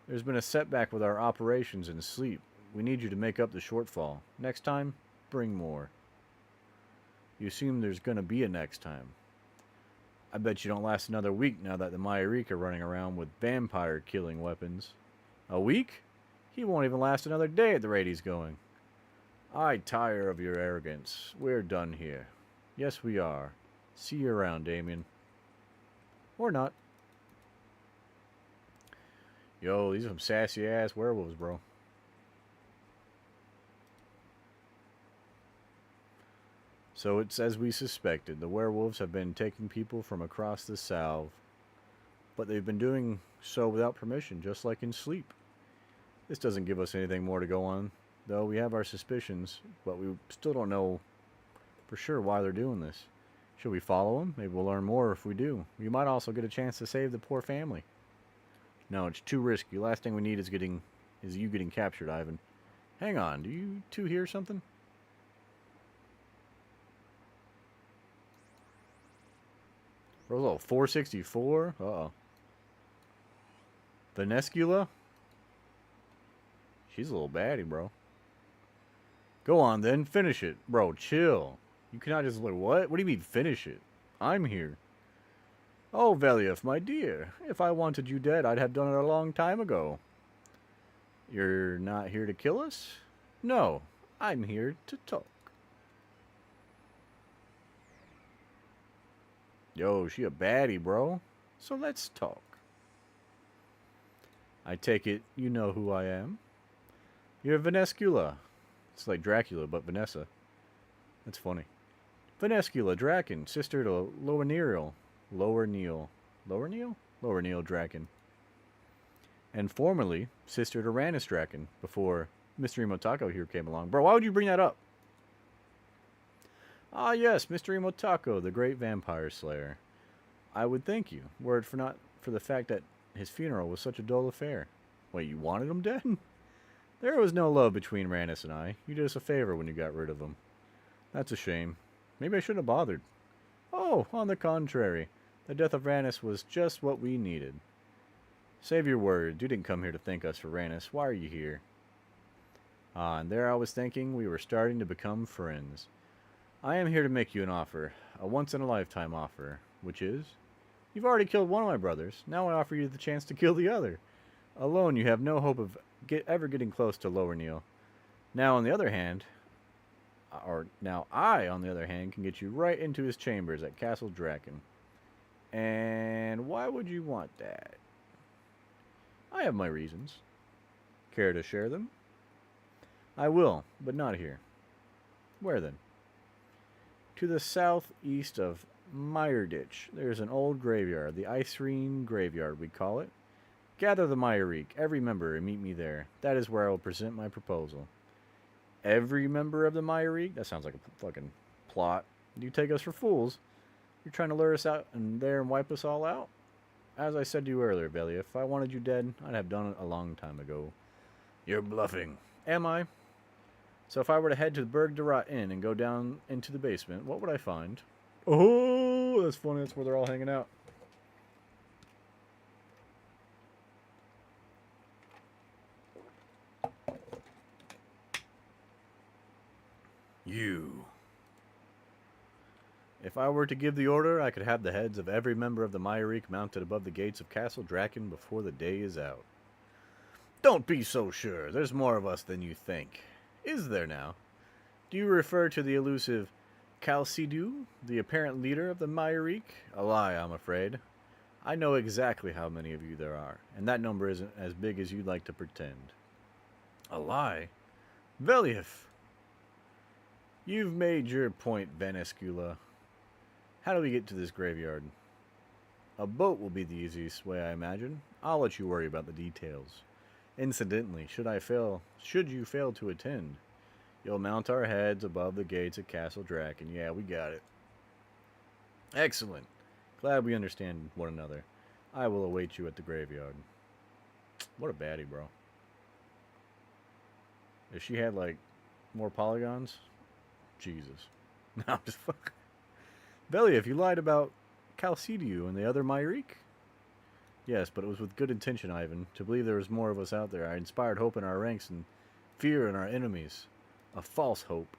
There's been a setback with our operations and sleep. We need you to make up the shortfall. Next time, bring more. You assume there's gonna be a next time. I bet you don't last another week now that the Myrick are running around with vampire-killing weapons. A week? He won't even last another day at the rate he's going. I tire of your arrogance. We're done here. Yes, we are. See you around, Damien. Or not. Yo, these are some sassy ass werewolves, bro. So it's as we suspected. The werewolves have been taking people from across the salve. But they've been doing so without permission, just like in Sleep. This doesn't give us anything more to go on, though we have our suspicions, but we still don't know for sure why they're doing this. Should we follow them? Maybe we'll learn more if we do. We might also get a chance to save the poor family. No, it's too risky. Last thing we need is you getting captured, Ivan. Hang on, do you two hear something? Rosal, 464? Uh-oh. Venescula? She's a little baddie, bro. Go on, then. Finish it. Bro, chill. You cannot just look, what? What do you mean, finish it? I'm here. Oh, Veliev, my dear. If I wanted you dead, I'd have done it a long time ago. You're not here to kill us? No, I'm here to talk. Yo, she a baddie, bro. So let's talk. I take it you know who I am. You're Venescula. It's like Dracula, but Vanessa. That's funny. Venescula Draken, sister to Lower Neil. Lower Neil Draken. And formerly sister to Rannis Draken, before Mystery Motako here came along. Bro, why would you bring that up? Ah, yes, Mystery Motako, the great vampire slayer. I would thank you, were it for the fact that his funeral was such a dull affair. Wait, you wanted him dead? There was no love between Rannis and I. You did us a favor when you got rid of him. That's a shame. Maybe I shouldn't have bothered. Oh, on the contrary. The death of Rannis was just what we needed. Save your words. You didn't come here to thank us for Rannis. Why are you here? Ah, and there I was thinking we were starting to become friends. I am here to make you an offer. A once-in-a-lifetime offer. Which is? You've already killed one of my brothers. Now I offer you the chance to kill the other. Alone, you have no hope of ever getting close to Lower Neil. Now, on the other hand, I, on the other hand, can get you right into his chambers at Castle Draken. And why would you want that? I have my reasons. Care to share them? I will, but not here. Where then? To the southeast of Meyerditch, there's an old graveyard, the Icerine Graveyard, we call it. Gather the Meyerique, every member, and meet me there. That is where I will present my proposal. Every member of the Meyerique? That sounds like a fucking plot. You take us for fools. You're trying to lure us out and wipe us all out? As I said to you earlier, Belly, if I wanted you dead, I'd have done it a long time ago. You're bluffing. Am I? So if I were to head to the Berg de Rot Inn and go down into the basement, what would I find? Oh, that's funny. That's where they're all hanging out. You. If I were to give the order, I could have the heads of every member of the Meyerique mounted above the gates of Castle Draken before the day is out. Don't be so sure. There's more of us than you think. Is there now? Do you refer to the elusive Chalcidiu, the apparent leader of the Meyerique? A lie, I'm afraid. I know exactly how many of you there are, and that number isn't as big as you'd like to pretend. A lie? Veliev! You've made your point, Venescula. How do we get to this graveyard? A boat will be the easiest way, I imagine. I'll let you worry about the details. Incidentally, should you fail to attend, you'll mount our heads above the gates at Castle Draken. Yeah, we got it. Excellent. Glad we understand one another. I will await you at the graveyard. What a baddie, bro. If she had, like, more polygons, Jesus. No, I'm just fucking. Belly, if you lied about Chalcidiu and the other Meyerique? Yes, but it was with good intention, Ivan. To believe there was more of us out there. I inspired hope in our ranks and fear in our enemies. A false hope.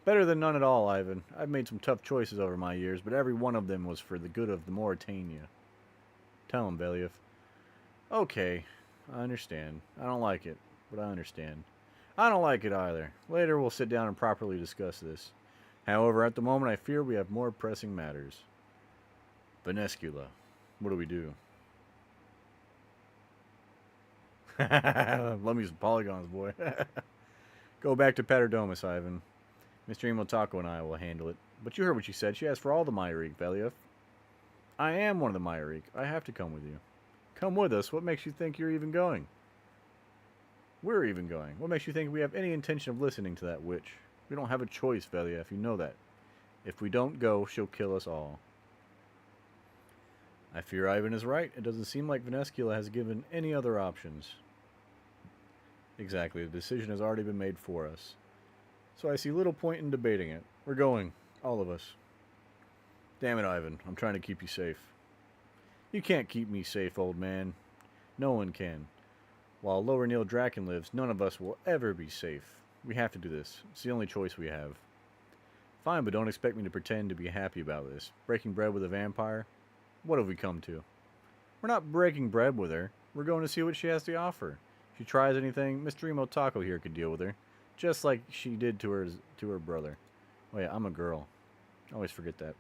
Better than none at all, Ivan. I've made some tough choices over my years, but every one of them was for the good of the Mauritania. Tell him, Believ. Okay, I understand. I don't like it, but I understand. I don't like it either. Later we'll sit down and properly discuss this. However, at the moment, I fear we have more pressing matters. Venescula. What do we do? Love me some polygons, boy. Go back to Paterdomus, Ivan. Mr. Imotako and I will handle it. But you heard what she said. She asked for all the Myrique, Veliev. I am one of the Myrique. I have to come with you. Come with us. What makes you think you're even going? We're even going. What makes you think we have any intention of listening to that witch? We don't have a choice, Veliev. You know that. If we don't go, she'll kill us all. I fear Ivan is right. It doesn't seem like Venescula has given any other options. Exactly. The decision has already been made for us. So I see little point in debating it. We're going. All of us. Damn it, Ivan. I'm trying to keep you safe. You can't keep me safe, old man. No one can. While Lower Neil Draken lives, none of us will ever be safe. We have to do this. It's the only choice we have. Fine, but don't expect me to pretend to be happy about this. Breaking bread with a vampire? What have we come to? We're not breaking bread with her. We're going to see what she has to offer. If she tries anything, Mr. Imotako here could deal with her. Just like she did to her brother. Oh yeah, I'm a girl. I always forget that.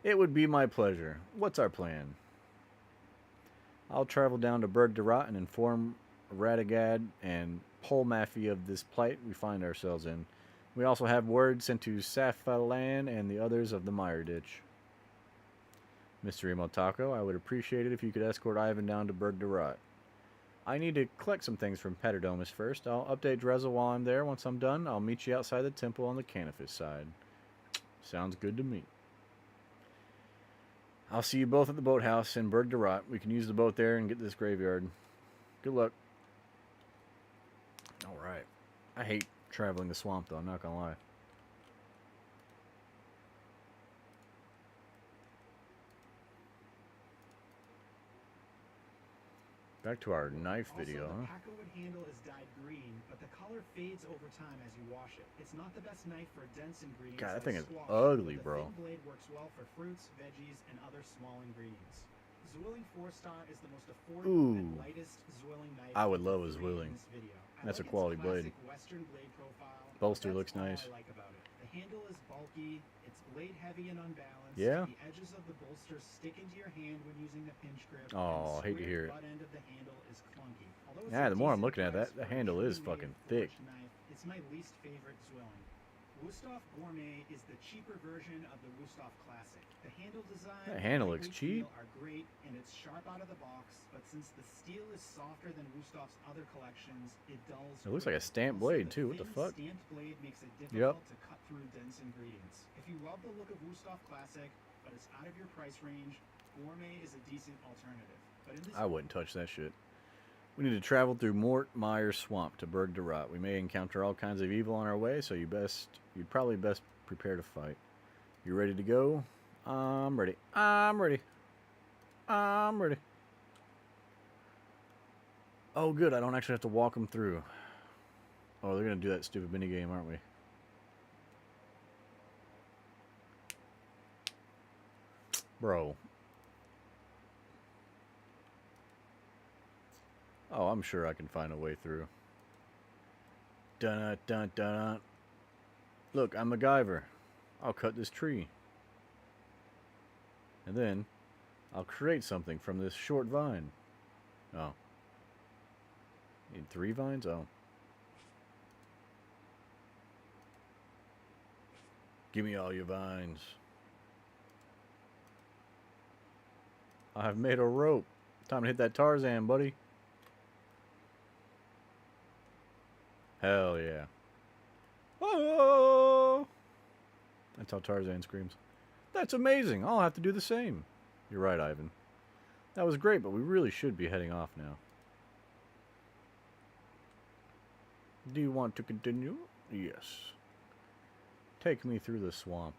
It would be my pleasure. What's our plan? I'll travel down to Berg de Rot and inform Radagad and Pole Mafia of this plight we find ourselves in. We also have word sent to Safalan and the others of the Mire Ditch. Mr. Imotako, I would appreciate it if you could escort Ivan down to Berg de Rot. I need to collect some things from Paterdomus first. I'll update Drezzel while I'm there. Once I'm done, I'll meet you outside the temple on the Canifis side. Sounds good to me. I'll see you both at the boathouse in Berg de Rot. We can use the boat there and get to this graveyard. Good luck. Alright. I hate traveling the swamp, though. I'm not gonna lie. Back to our knife video, also, huh? the Packwood handle is dyed green, but the color fades over time as you wash it. It's not the best knife for dense ingredients. God, that like thing is squash, ugly, but bro. The thin blade works well for fruits, veggies, and other small ingredients. Zwilling 4-star is the most affordable and lightest Zwilling knife. I would love a Zwilling. That's a quality blade. Western blade profile. Bolster looks nice. I like about it. The handle is bulky. It's blade heavy and unbalanced. Yeah. The edges of the bolster stick into your hand when using the pinch grip. Oh, I hate to hear it. Butt end of the handle is clunky. Although it's Yeah, a the more I'm decent looking at that, price the for a handle is truly fucking native thick. forged knife, it's my least favorite Zwilling. Wusthof Gourmet is the cheaper version of the Wusthof Classic. The handle design That handle looks lightweight cheap. feel are great, and it's sharp out of the box, but since the steel is softer than Wustof's other collections, it dulls. It looks like a quickly. stamped Also, blade, the too. What the thin fuck? Stamped blade makes it Yep. difficult to cut through dense ingredients. If you love the look of Wusthof Classic, but it's out of your price range, Gourmet is a decent alternative. But in this I wouldn't touch that shit. We need to travel through Mort Mire Swamp to Berg de Rot. We may encounter all kinds of evil on our way, so you'd probably best prepare to fight. You ready to go? I'm ready. I'm ready. I'm ready. Oh, good. I don't actually have to walk them through. Oh, they're going to do that stupid minigame, aren't we? Bro. Oh, I'm sure I can find a way through. Dun dun dun. Look, I'm MacGyver. I'll cut this tree. And then I'll create something from this short vine. Oh. Need 3 vines? Oh. Give me all your vines. I've made a rope. Time to hit that Tarzan, buddy. Hell yeah. Oh! That's how Tarzan screams. That's amazing. I'll have to do the same. You're right, Ivan. That was great, but we really should be heading off now. Do you want to continue? Yes. Take me through the swamp.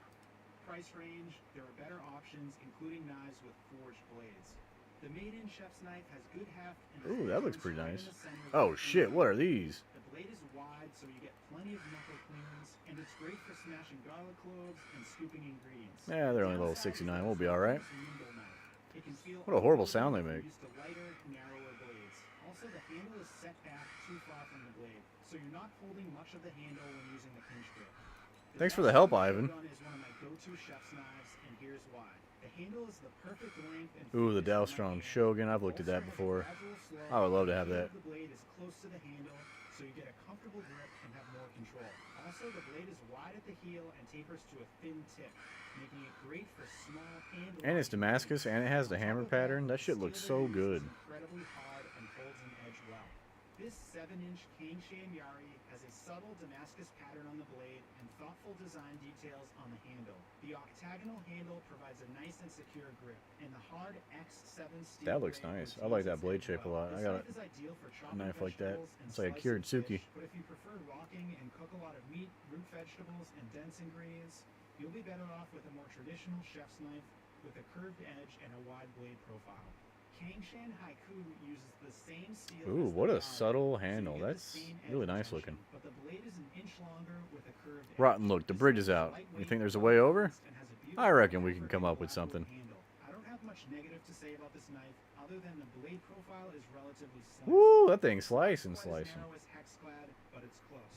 price range, there are better options, including knives with forged blades. The Maiden Chef's knife has good heft and Ooh, that looks forms pretty right in nice. the center of Oh the shit, blade. what are these? The blade is wide, so you get plenty of knuckle cleans, and it's great for smashing garlic cloves and scooping ingredients. Yeah, they're only level Downside is 69. that We'll it's be not alright. a nimble knife. It can feel What a horrible unwieldy sound they if make. you're used to lighter, narrower blades. Also, the handle is set back too far from the blade, so you're not holding much of the handle when using the pinch grip. Thanks for the help, Damascus Ivan. Shogun is one of my go-to chef's knives, and here's why. The handle is the perfect length and Ooh, the thickness for my Dalstrom hand. Shogun. I've looked at that before. I would love to have that. The blade is close to the handle, so you get a comfortable grip and have more control. Also, the blade is wide at the heel and tapers to a thin tip, making it great for small And it's Damascus, and it has the hammer pattern. That shit looks so good. Incredibly hard and holds an edge well. This 7-inch Kangshan Yari has a subtle Damascus pattern on the blade and thoughtful design details on the handle. The octagonal handle provides a nice and secure grip, and the hard X7 steel That looks blade nice. I like that blade shape a lot. I got This knife is ideal for a chopping knife like that. vegetables and It's like a slicing cured fish, Suki. but if you prefer rocking and cook a lot of meat, root vegetables, and dense ingredients, you'll be better off with a more traditional chef's knife with a curved edge and a wide blade profile. Kangshan Haiku uses the same steel. Ooh, as what the a Yari, subtle so you handle. get the That's same really edge nice retention, looking. but the blade is an inch longer with a curved edge. Rotten, look, the This bridge knife is out. You lightweight, think there's a way over? and has a I beautiful reckon we can copper come and up with black wood something. handle. I don't have much negative to say about this knife, other than the blade profile is relatively slim. Woo, that thing's Quite slicing, as slicing. narrow as Hexclad, but it's close.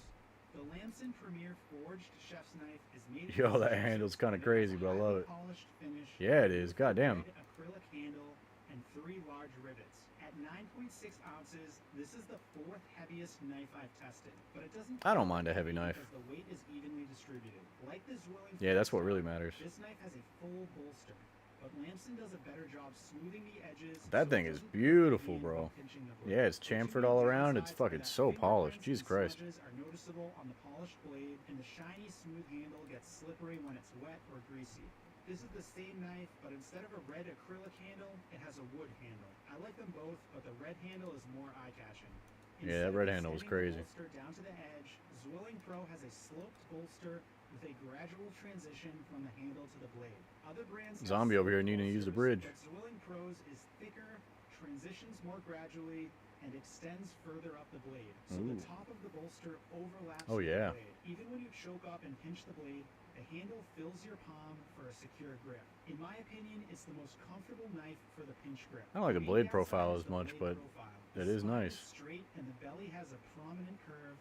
The Lamson Premier Forged Chef's Knife is made of Yo, that precision handle's and kinda it has crazy, a but I love highly it. polished finish Yeah, it with is. a Goddamn. red acrylic handle and 3 large rivets. At 9.6 ounces, this is the 4th heaviest knife I've tested, but it doesn't. I don't mind a heavy knife. Because the weight is evenly distributed. Like the Zwilling Yeah, that's what Forged really knife, matters. This knife has a full bolster, but Lamson does a better job smoothing the edges. That so thing it is doesn't hurt beautiful, your hand bro. when pinching the blade. Yeah, it's The two chamfered main all around. It's downsides are fucking that so polished. fingerprints Jesus and Christ. smudges are noticeable on the polished blade, and the shiny, smooth handle gets slippery when it's wet or greasy. This is the same knife, but instead of a red acrylic handle, it has a wood handle. I like them both, but the red handle is more eye-catching. Yeah, that Instead red of handle was extending the crazy. bolster down to the edge, Zwilling Pro has a sloped bolster with a gradual transition from the handle to the blade. Other brands have Zombie over here sloped needing to use the bolsters, bridge. but Zwilling Pro's is thicker, transitions more gradually, and extends further up the blade. So the Ooh. top of the bolster overlaps Oh, with yeah. the blade. Even when you choke up and pinch the blade, the handle fills your palm for a secure grip. In my opinion, it's the most comfortable knife for the pinch grip. I don't like the main blade downside profile is as the much, blade but profile. it The is spine nice. straight and the belly has a prominent curve,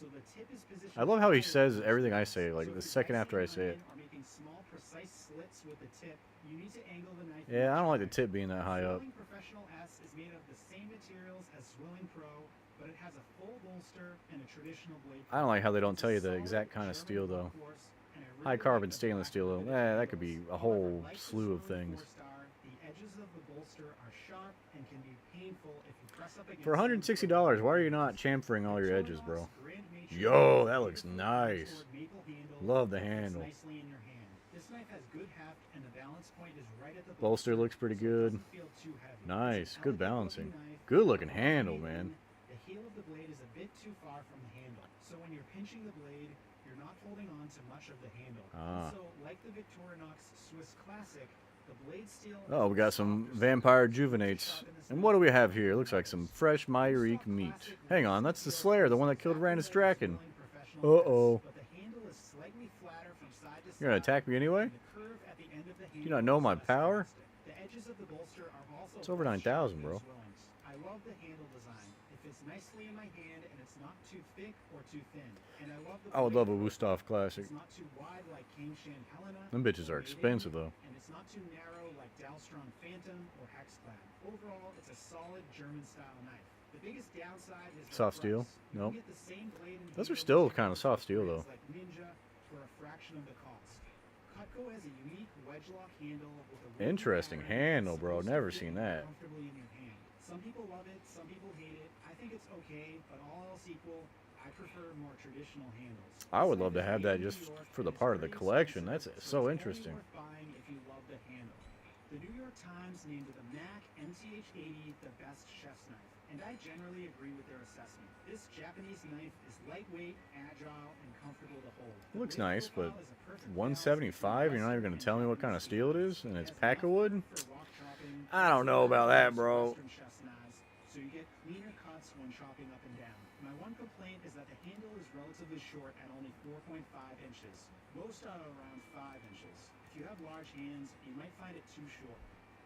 so the tip is positioned. I love how he higher says than most everything I knives. say, like, So the if you're second after I dicing say an it. onion or making small, precise slits with the tip, you need to angle the knife. Yeah, I don't like the much tip being that high up. Zwilling Professional S is made of the same materials as Zwilling Pro, but it has a full bolster and a traditional blade. I don't like how they don't It's tell a you the solid exact kind of German steel, though. workhorse, and I really High like carbon the stainless black steel, though. riveted That could be handles. a whole However, like the slew of Zwilling things. 4-star, the edges of the bolster are sharp and can be painful if you press up against For them $160, why are you not chamfering all your edges, bro? Yo, that looks nice. Love the handle. Nicely in your hand. This knife has good heft and the balance point is right at the Bolster looks pretty so it good. doesn't feel too heavy. Nice, It's a good elegant balancing. looking knife, Good looking but handle, when man. The heel of the blade is a bit too far from the handle, so when you're pinching the blade, you're not holding on to much of the handle. Ah. Also, like the Victorinox Swiss Classic, the blade steel. Oh, we got is some softer, so vampire it's easier to juvenates. sharpen this And knife what do we than have here? Looks like some fresh Myrique meat. Hang on, that's the Slayer, the one that killed Randus Draken. Uh-oh. But the handle is slightly flatter from side to You're gonna side, attack me anyway? and the curve at the end of the Do you not handle know is my less power? elastic. The edges of the bolster are also It's over less sharp 9,000, than bro. Zwilling's. I love the handle design. It fits nicely in my hand and it's not too thick or too thin. And I love the I would blade love a profile. Wusthof Classic. It's not too wide like Kangshan Helena. Them bitches are or Maiden, expensive, though. And it's not too narrow like Dalstrom Phantom or Hexclad. Overall, it's a solid German-style knife. The biggest downside is the Soft steel? price. You can Nope. get the same blade and Those are handle still as kind of soft steel, though. brands like Ninja for a fraction of the cost. Cutco has a unique wedge lock handle with a wooden Interesting pattern that's handle, bro. supposed to Never fit seen you that. comfortably in your hand. Some people love it, some people hate it. I think it's okay, but all else equal, I prefer more traditional handles. I would This love to knife is have made that in just New York for and the it's part of the very collection. expensive, That's so so it's interesting. only worth buying if you love the handle. The New York Times named the Mac MTH80 the best chef's knife, and I generally agree with their assessment. This Japanese knife is lightweight, agile, and comfortable to hold. It looks The blade nice, but profile is a perfect 175, you're not even going to tell me what kind of steel it is, and it's Packawood? for rock chopping, I don't know about that, bro. Western chef's knives, so you get cleaner cuts when chopping up and down. My one complaint is that the handle is relatively short at only 4.5 inches. Most are around 5 inches. If you have large hands, you might find it too short.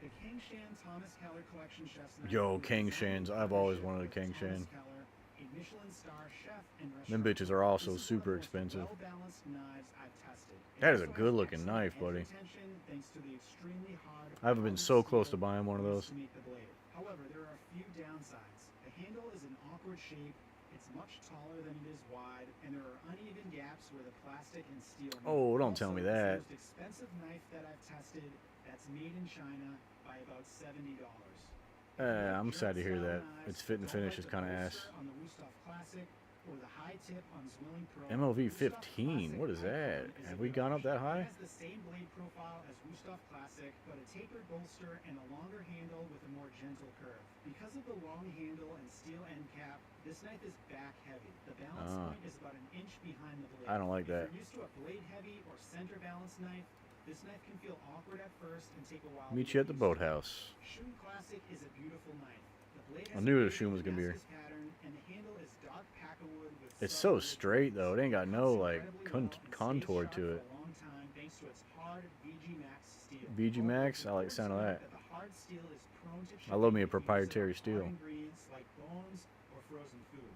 The Kangshan Thomas Keller Collection chef's knife. Yo, was designed Kangshans. in I've always partnership wanted a with Thomas Kangshan. Keller a Michelin star chef and Them restaurateur. bitches are also This is one of super the most expensive. well-balanced knives I've tested. It That is a also has good looking excellent knife, edge buddy. retention thanks to the extremely hard I haven't been carbon so close steel to buying one of used those. to make the blade. However, there are a few downsides. The handle is an awkward shape, it's much taller than it is wide, and there are uneven gaps where the plastic and steel meet. Oh, don't tell me Also, that. it's the most expensive knife that I've tested that's made in China by about $70. I'm sad to hear that. Its fit and finish is kind of ass. On the Wusthof Classic or the high tip on Zwilling Pro. MLV Wusthof 15. What is Classic that? Icon is Have a we good gone up that option. high? It has the same blade profile as Wusthof Classic, but a tapered bolster and a longer handle with a more gentle curve. Because of the long handle and steel end cap, this knife is back heavy. The balance point is about an inch behind the blade. I don't like that. If you're used to a blade heavy or center balance knife, this knife can feel awkward at first and take a while. Meet to you at get the used to. boathouse. Shun Classic is a beautiful knife. The blade I has knew a the Shun was gonna be here. Damascus pattern, and the handle is dark packerwood with It's so subtle straight though. It ain't got no cuts like incredibly well and stays contour sharp to for it. a long time thanks to its hard VG Max steel. VG However, Max? it's I like the sound of important that. to note the hard steel is prone to I love me a chipping if you use it proprietary on hard steel. ingredients like bones or frozen food.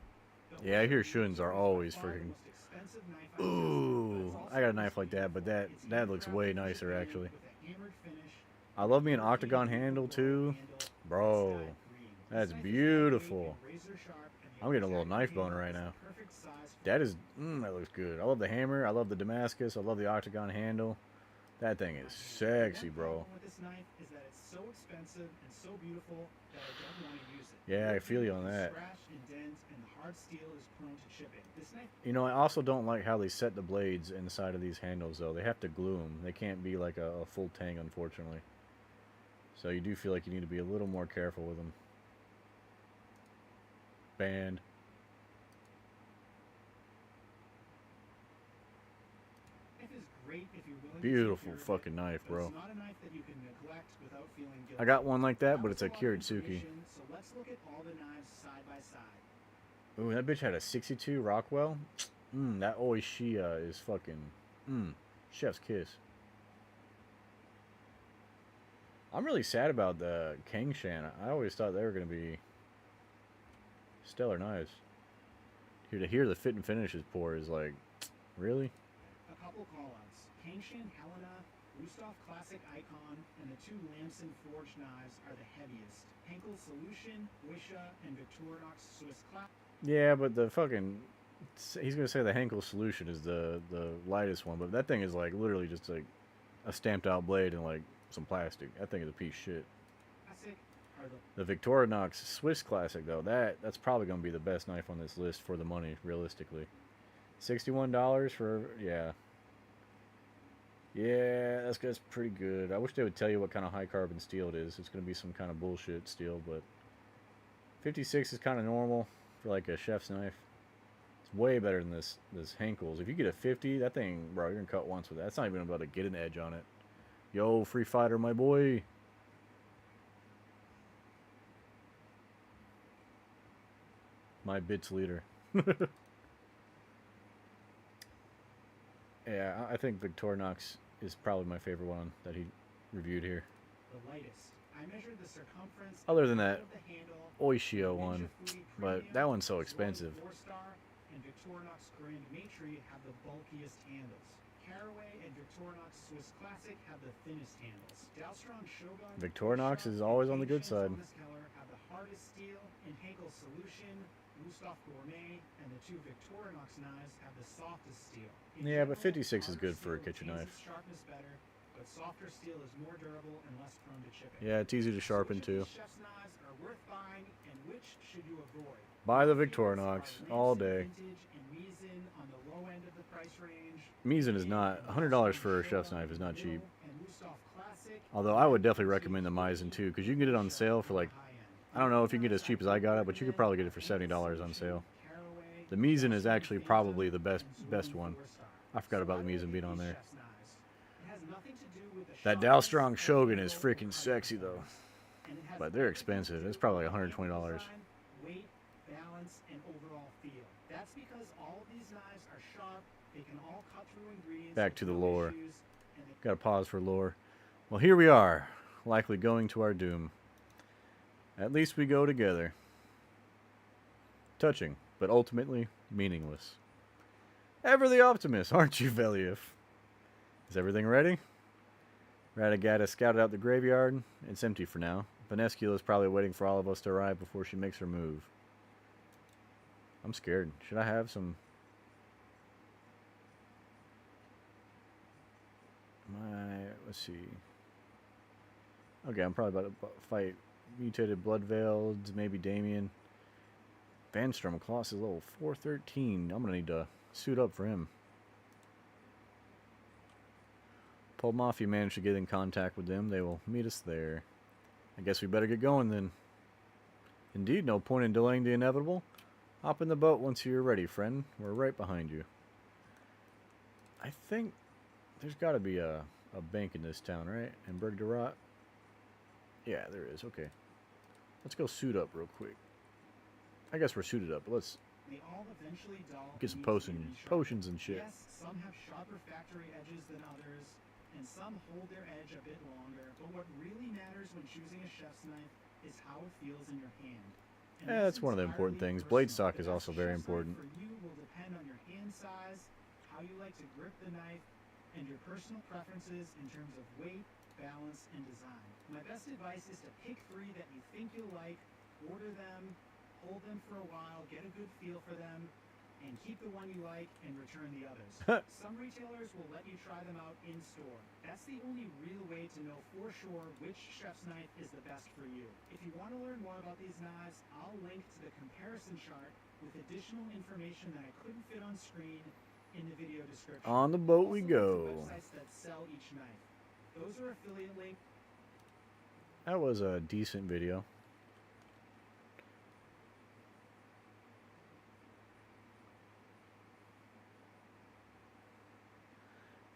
The Yeah, I hear Wusthof Shuns are is by always far the freaking. most expensive knife I've tested, but Ooh, it's also I got a the knife most like that, but beautiful. It's that looks way handcrafted in nicer Japan actually. with a hammered finish. I love me an octagon handle too, bro. That's beautiful. I'm getting a little knife boner right now. That is, that looks good. I love the hammer. I love the Damascus. I love the octagon handle. That thing is sexy, bro. With this knife is that it's so expensive and so beautiful that I don't want to use it. Yeah, I feel you on that. Scratch and dent, and the hard steel is prone to chipping. This knife You know, I also don't like how they set the blades inside of these handles, though. They have to glue them. They can't be like a full tang, unfortunately. So you do feel like you need to be a little more careful with them. Band. is great if you're willing Beautiful to take care of it, fucking knife, but bro. It's not a knife that you can neglect without feeling guilty. I got one like that, but was it's a lot of Kiritsuki. information, So let's look at all the knives side by side. Ooh, that bitch had a 62 Rockwell. That Oishia is fucking, chef's kiss. I'm really sad about the Kangshan. I always thought they were going to be stellar knives. Here to hear the fit and finish is poor is like, really? A couple callouts. Kangshan Helena, Wusthof Classic Icon, and the two Lamson forged knives are the heaviest. Henkel Solution, Wisha, and Victorinox Swiss Classic. Yeah, but the fucking, he's going to say the Henkel Solution is the lightest one, but that thing is like literally just like a stamped out blade and like some plastic. That thing is a piece of shit. Are The Victorinox Swiss Classic, though, that's probably going to be the best knife on this list for the money, realistically. $61 for, yeah. Yeah, that's pretty good. I wish they would tell you what kind of high carbon steel it is. It's going to be some kind of bullshit steel, but 56 is kind of normal for like a chef's knife. It's way better than this Henkel's. If you get a 50, that thing, bro, you're going to cut once with that. That's not even about to get an edge on it. Yo, Free Fighter, my boy. My bits leader. Yeah, I think Victorinox is probably my favorite one that he reviewed here. the lightest. I measured the circumference Other than that, of the handle. Oishio one, but that one's so expensive. 4-star and Victorinox Grand Maitre have the bulkiest handles. Caraway and Victorinox Swiss Classic have the thinnest handles. Dalstrong Shogun, Victorinox Wisha, is always and on the good Kangshan side. Thomas Keller have the hardest steel, and Henkel Solution, Wusthof Gourmet, and the two Victorinox knives have the softest steel. In Yeah, but general, 56 is harder good for a steel kitchen retains knife. its sharpness better, but softer steel is more durable and less prone to chipping. Yeah, it's easy to sharpen So which of too. these chef's knives are worth buying, and which should you avoid? Buy the My favorites Victorinox are all Lamson day. Vintage and Misen on the low end of the price range. Misen is not, and $100 for a Dalstrong chef's Shogun knife is in the not cheap. middle, and Wusthof Classic, Although I would definitely recommend the Misen too, because you can get it on sale for like, I don't know if you can get it as cheap as I got it, but you could probably get it for $70 on sale. The Misen is actually probably the best one. I forgot about the Misen being on there. That Dalstrong Shogun is freaking sexy though, but they're expensive. It's probably like $120. Weight, balance, and overall feel. That's because all of these knives are sharp. They can all cut through ingredients. Back to the with no lore. issues, and they Gotta pause for lore. Well, here we are, likely going to our doom. At least we go together. Touching. but ultimately meaningless. Ever the optimist, aren't you, Veliev? Is everything ready? Radagast has scouted out the graveyard. It's empty for now. Venescula is probably waiting for all of us to arrive before she makes her move. I'm scared. Should I have some... Let's see. Okay, I'm probably about to fight Mutated Bloodveiled, maybe Damien. Vanstrom Kloss is level 413. I'm going to need to suit up for him. Mafia managed to get in contact with them. They will meet us there. I guess we better get going then. Indeed, no point in delaying the inevitable. Hop in the boat once you're ready, friend. We're right behind you. I think there's got to be a bank in this town, right? In Bergdarat? Yeah, there is. Okay. Let's go suit up real quick. I guess we're suited up, but let's get some potions and shit. Yes, some have sharper factory edges than others, and some hold their edge a bit longer, but what really matters when choosing a chef's knife is how it feels in your hand. Yeah, that's one of the important things. Blade stock is also very important. For you will depend on your hand size, how you like to grip the knife, and your personal preferences in terms of weight, balance, and design. My best advice is to pick 3 that you think you'll like, order them, hold them for a while, get a good feel for them, and keep the one you like and return the others. Some retailers will let you try them out in store. That's the only real way to know for sure which chef's knife is the best for you. If you want to learn more about these knives, I'll link to the comparison chart with additional information that I couldn't fit on screen in the video description. On the boat we go. Websites that sell each knife. Those are affiliate links. That was a decent video.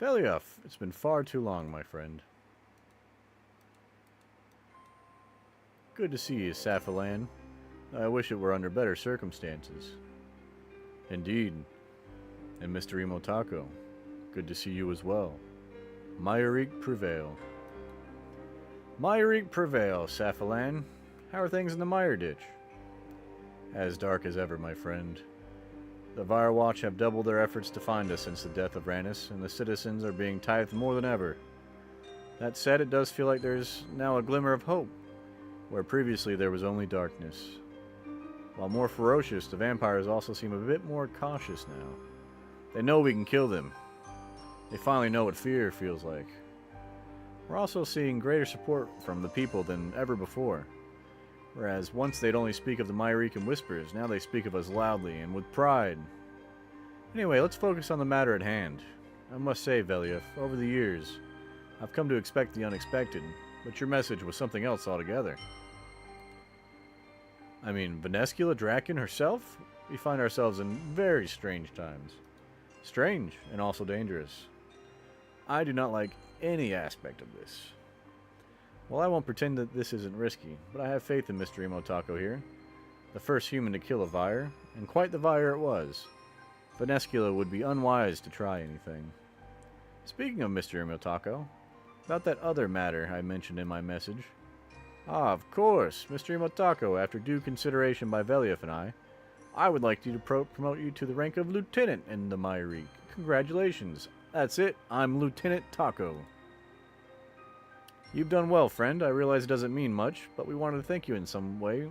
Veliev, it's been far too long, my friend. Good to see you, Safilan. I wish it were under better circumstances. Indeed. And Mr. Imotako, good to see you as well. Myrique Prevail. Myrique Prevail, Safilan. How are things in the Mire Ditch? As dark as ever, my friend. The Firewatch have doubled their efforts to find us since the death of Rannis, and the citizens are being tithed more than ever. That said, it does feel like there's now a glimmer of hope, where previously there was only darkness. While more ferocious, the vampires also seem a bit more cautious now. They know we can kill them. They finally know what fear feels like. We're also seeing greater support from the people than ever before. Whereas once they'd only speak of the Myrique in whispers, now they speak of us loudly and with pride. Anyway, let's focus on the matter at hand. I must say, Veliev, over the years, I've come to expect the unexpected, but your message was something else altogether. I mean, Venescula Draken herself? We find ourselves in very strange times. Strange, and also dangerous. I do not like any aspect of this. Well, I won't pretend that this isn't risky, but I have faith in Mr. Imotako here. The first human to kill a Vire, and quite the Vire it was. Venescula would be unwise to try anything. Speaking of Mr. Imotako, about that other matter I mentioned in my message. Ah, of course, Mr. Imotako, after due consideration by Veliev and I would like to promote you to the rank of Lieutenant in the Myrique. Congratulations. That's it, I'm Lieutenant Taco. You've done well, friend. I realize it doesn't mean much, but we wanted to thank you in some way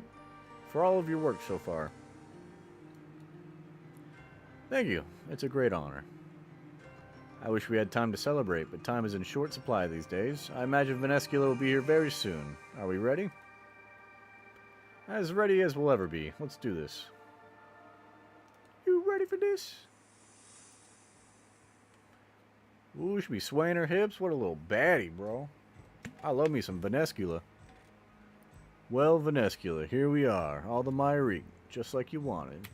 for all of your work so far. Thank you. It's a great honor. I wish we had time to celebrate, but time is in short supply these days. I imagine Venescula will be here very soon. Are we ready? As ready as we'll ever be. Let's do this. You ready for this? Ooh, she be swaying her hips. What a little baddie, bro. I love me some Venescula. Well, Venescula, here we are. All the Myrique, just like you wanted.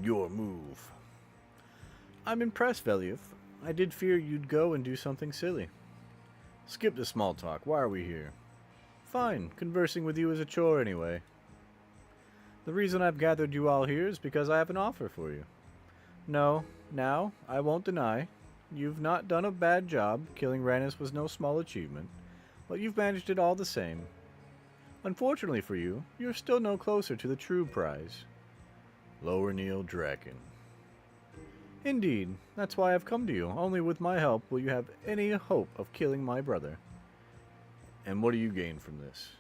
Your move. I'm impressed, Veliev. I did fear you'd go and do something silly. Skip the small talk. Why are we here? Fine. Conversing with you is a chore anyway. The reason I've gathered you all here is because I have an offer for you. No, now, I won't deny. You've not done a bad job. Killing Rannis was no small achievement, but you've managed it all the same. Unfortunately for you, you're still no closer to the true prize. Lower Neil Draken. Indeed, that's why I've come to you. Only with my help will you have any hope of killing my brother. And what do you gain from this?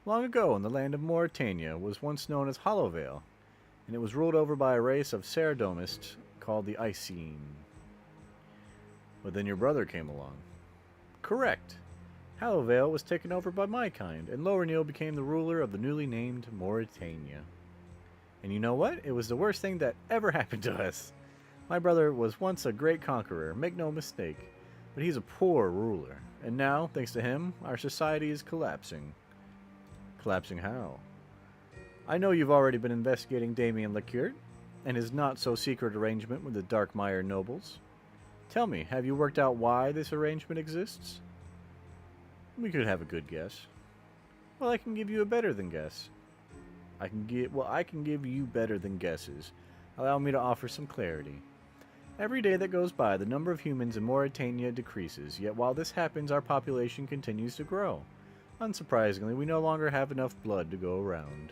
Long ago, in the land of Mauritania, was once known as Hollowvale, and it was ruled over by a race of Ceradomists called the Icene. But then your brother came along. Correct. Hollowvale was taken over by my kind, and Lower Neil became the ruler of the newly named Mauritania. And you know what? It was the worst thing that ever happened to us. My brother was once a great conqueror, make no mistake, but he's a poor ruler, and now, thanks to him, our society is collapsing. Collapsing how? I know you've already been investigating Damien Lecourt and his not-so-secret arrangement with the Darkmire nobles. Tell me, have you worked out why this arrangement exists? We could have a good guess. Well, I can give you a better than guess. I can give you better than guesses. Allow me to offer some clarity. Every day that goes by, the number of humans in Mauritania decreases, yet while this happens, our population continues to grow. Unsurprisingly, we no longer have enough blood to go around.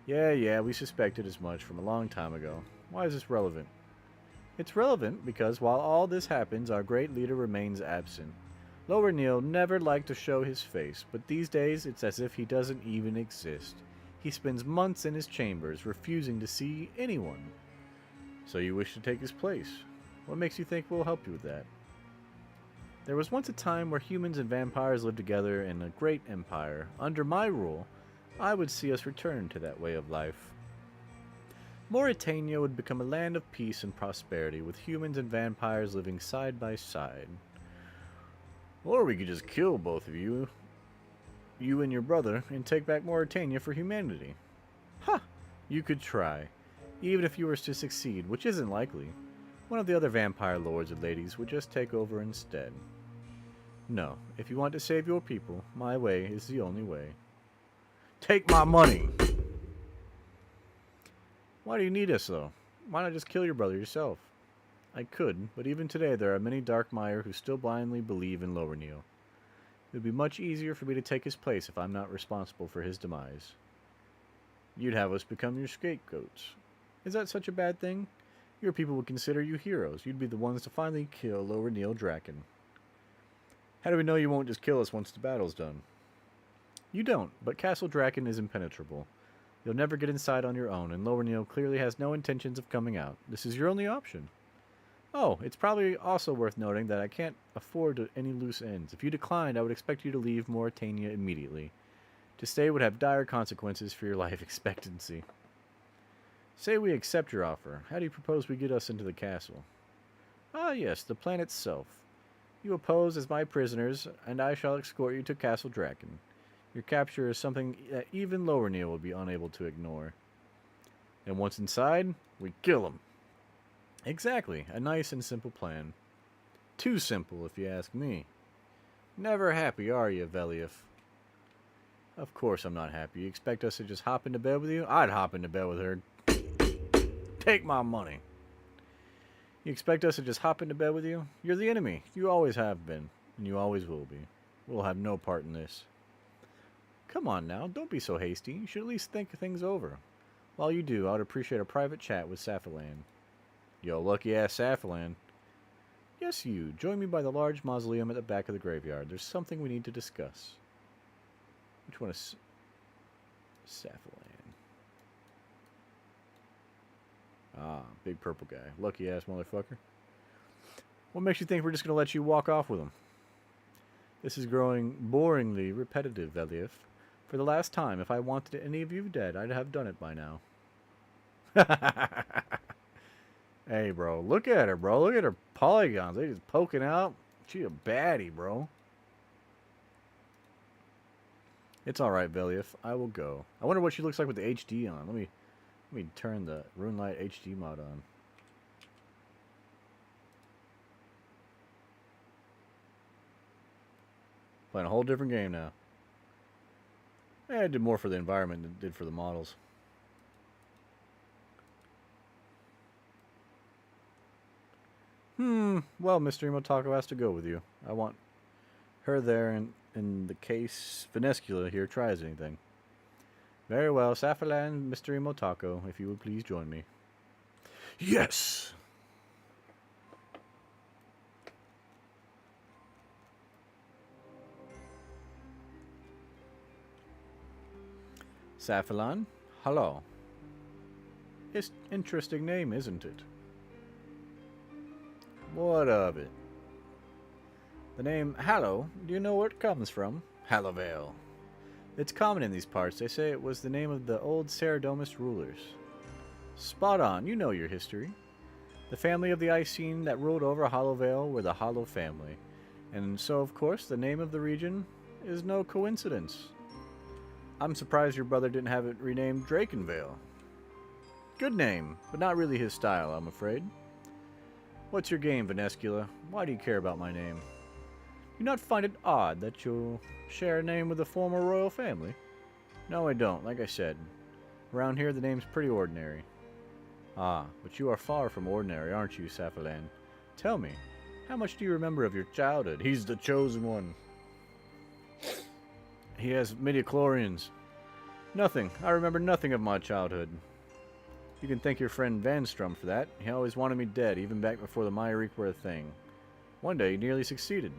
Yeah, we suspected as much from a long time ago. Why is this relevant? It's relevant because while all this happens, our great leader remains absent. Lower Neil never liked to show his face, but these days it's as if he doesn't even exist. He spends months in his chambers, refusing to see anyone. So you wish to take his place. What makes you think we'll help you with that? There was once a time where humans and vampires lived together in a great empire. Under my rule, I would see us return to that way of life. Mauritania would become a land of peace and prosperity, with humans and vampires living side by side. Or we could just kill both of you and your brother, and take back Mauritania for humanity. Ha! You could try. Even if you were to succeed, which isn't likely, one of the other vampire lords or ladies would just take over instead. No, if you want to save your people, my way is the only way. Take my money! Why do you need us, though? Why not just kill your brother yourself? I could, but even today there are many Darkmire who still blindly believe in Lower Neil. It would be much easier for me to take his place if I'm not responsible for his demise. You'd have us become your scapegoats. Is that such a bad thing? Your people would consider you heroes. You'd be the ones to finally kill Lower Neil Draken. How do we know you won't just kill us once the battle's done? You don't, but Castle Draken is impenetrable. You'll never get inside on your own, and Lower Neil clearly has no intentions of coming out. This is your only option. Oh, it's probably also worth noting that I can't afford any loose ends. If you declined, I would expect you to leave Mauritania immediately. To stay would have dire consequences for your life expectancy. Say we accept your offer. How do you propose we get us into the castle? Ah, yes, the plan itself. You oppose as my prisoners, and I shall escort you to Castle Draken. Your capture is something that even Lower Neil will be unable to ignore. And once inside, we kill him. Exactly, a nice and simple plan. Too simple, if you ask me. Never happy, are you, Velief? Of course I'm not happy. You expect us to just hop into bed with you? I'd hop into bed with her. Take my money. You expect us to just hop into bed with you? You're the enemy. You always have been, and you always will be. We'll have no part in this. Come on now, don't be so hasty. You should at least think things over. While you do, I would appreciate a private chat with Safilan. Yo, lucky-ass Safilan. Yes, you. Join me by the large mausoleum at the back of the graveyard. There's something we need to discuss. Which one is Safilan? Ah, big purple guy. Lucky-ass motherfucker. What makes you think we're just going to let you walk off with him? This is growing boringly repetitive, Velief. For the last time, if I wanted any of you dead, I'd have done it by now. Hey, bro. Look at her, bro. Look at her polygons. They just poking out. She a baddie, bro. It's alright, Velief. I will go. I wonder what she looks like with the HD on. Let me turn the RuneLite HD mod on. Playing a whole different game now. I did more for the environment than it did for the models. Well, Mr. Imotako has to go with you. I want her there in the case Venescula here tries anything. Very well, Safalan, Mr. Imotako, if you would please join me. Yes! Safalan, hello. It's interesting name, isn't it? What of it? The name Hallow, do you know where it comes from? Hallowvale. It's common in these parts. They say it was the name of the old Saradomus rulers. Spot on, you know your history. The family of the Icene that ruled over Hollowvale were the Hollow family. And so, of course, the name of the region is no coincidence. I'm surprised your brother didn't have it renamed Drakenvale. Good name, but not really his style, I'm afraid. What's your game, Venescula? Why do you care about my name? Do you not find it odd that you'll share a name with a former royal family? No, I don't, like I said. Around here, the name's pretty ordinary. Ah, but you are far from ordinary, aren't you, Safalan? Tell me, how much do you remember of your childhood? He's the chosen one. He has midichlorians. Nothing. I remember nothing of my childhood. You can thank your friend Vanstrom for that. He always wanted me dead, even back before the Myrick were a thing. One day, he nearly succeeded.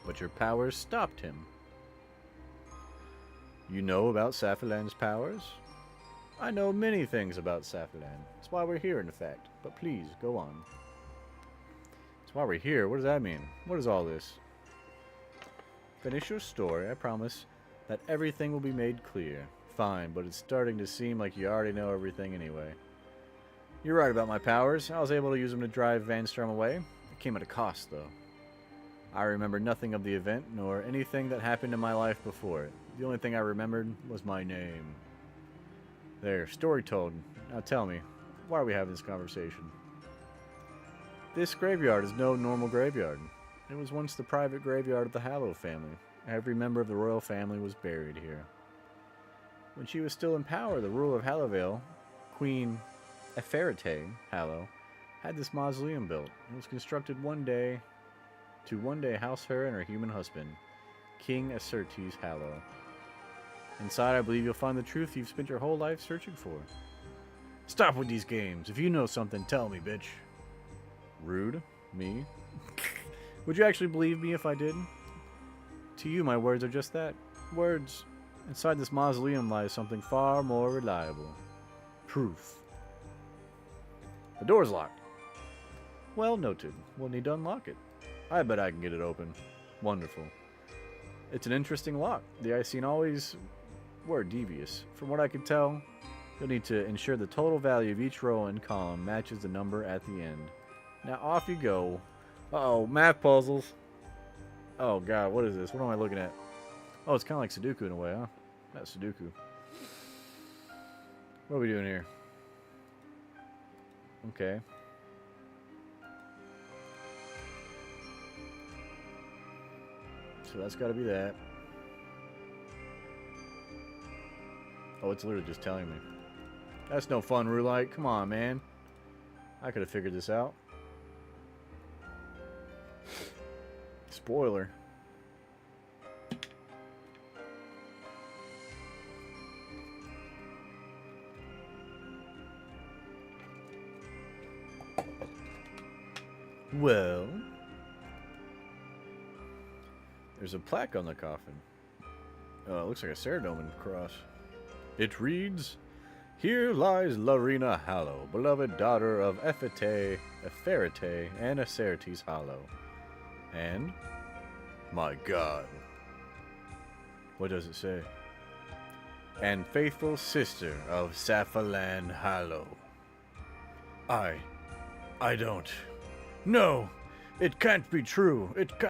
But your powers stopped him. You know about Safalan's powers? I know many things about Safalan. That's why we're here, in fact. But please, go on. That's why we're here? What does that mean? What is all this? Finish your story. I promise that everything will be made clear. Fine, but it's starting to seem like you already know everything anyway. You're right about my powers. I was able to use them to drive Vanstrom away. It came at a cost, though. I remember nothing of the event, nor anything that happened in my life before it. The only thing I remembered was my name. There, story told. Now tell me, why are we having this conversation? This graveyard is no normal graveyard. It was once the private graveyard of the Hallow family. Every member of the royal family was buried here. When she was still in power, the ruler of Hallowvale, Queen Eferite Hallow, had this mausoleum built. It was constructed one day house her and her human husband, King Acertes Hallow. Inside, I believe you'll find the truth you've spent your whole life searching for. Stop with these games. If you know something, tell me, bitch. Rude? Me? Would you actually believe me if I did? To you, my words are just that. Words. Inside this mausoleum lies something far more reliable. Proof. The door's locked. Well noted. We'll need to unlock it. I bet I can get it open. Wonderful. It's an interesting lock. The Icene always were devious. From what I can tell, you'll need to ensure the total value of each row and column matches the number at the end. Now off you go. Uh-oh, math puzzles. Oh god, what is this? What am I looking at? Oh, it's kind of like Sudoku in a way, huh? Not Sudoku. What are we doing here? Okay. So that's got to be that. Oh, it's literally just telling me. That's no fun, Roulite. Come on, man. I could have figured this out. Spoiler. Well, there's a plaque on the coffin. Oh, it looks like a Saradomin cross. It reads, "Here lies Larina Hallow, beloved daughter of Eferite and Acertes Hallow. And, my God, what does it say? And faithful sister of Safalan Hallow. I don't. No, it can't be true. It can't.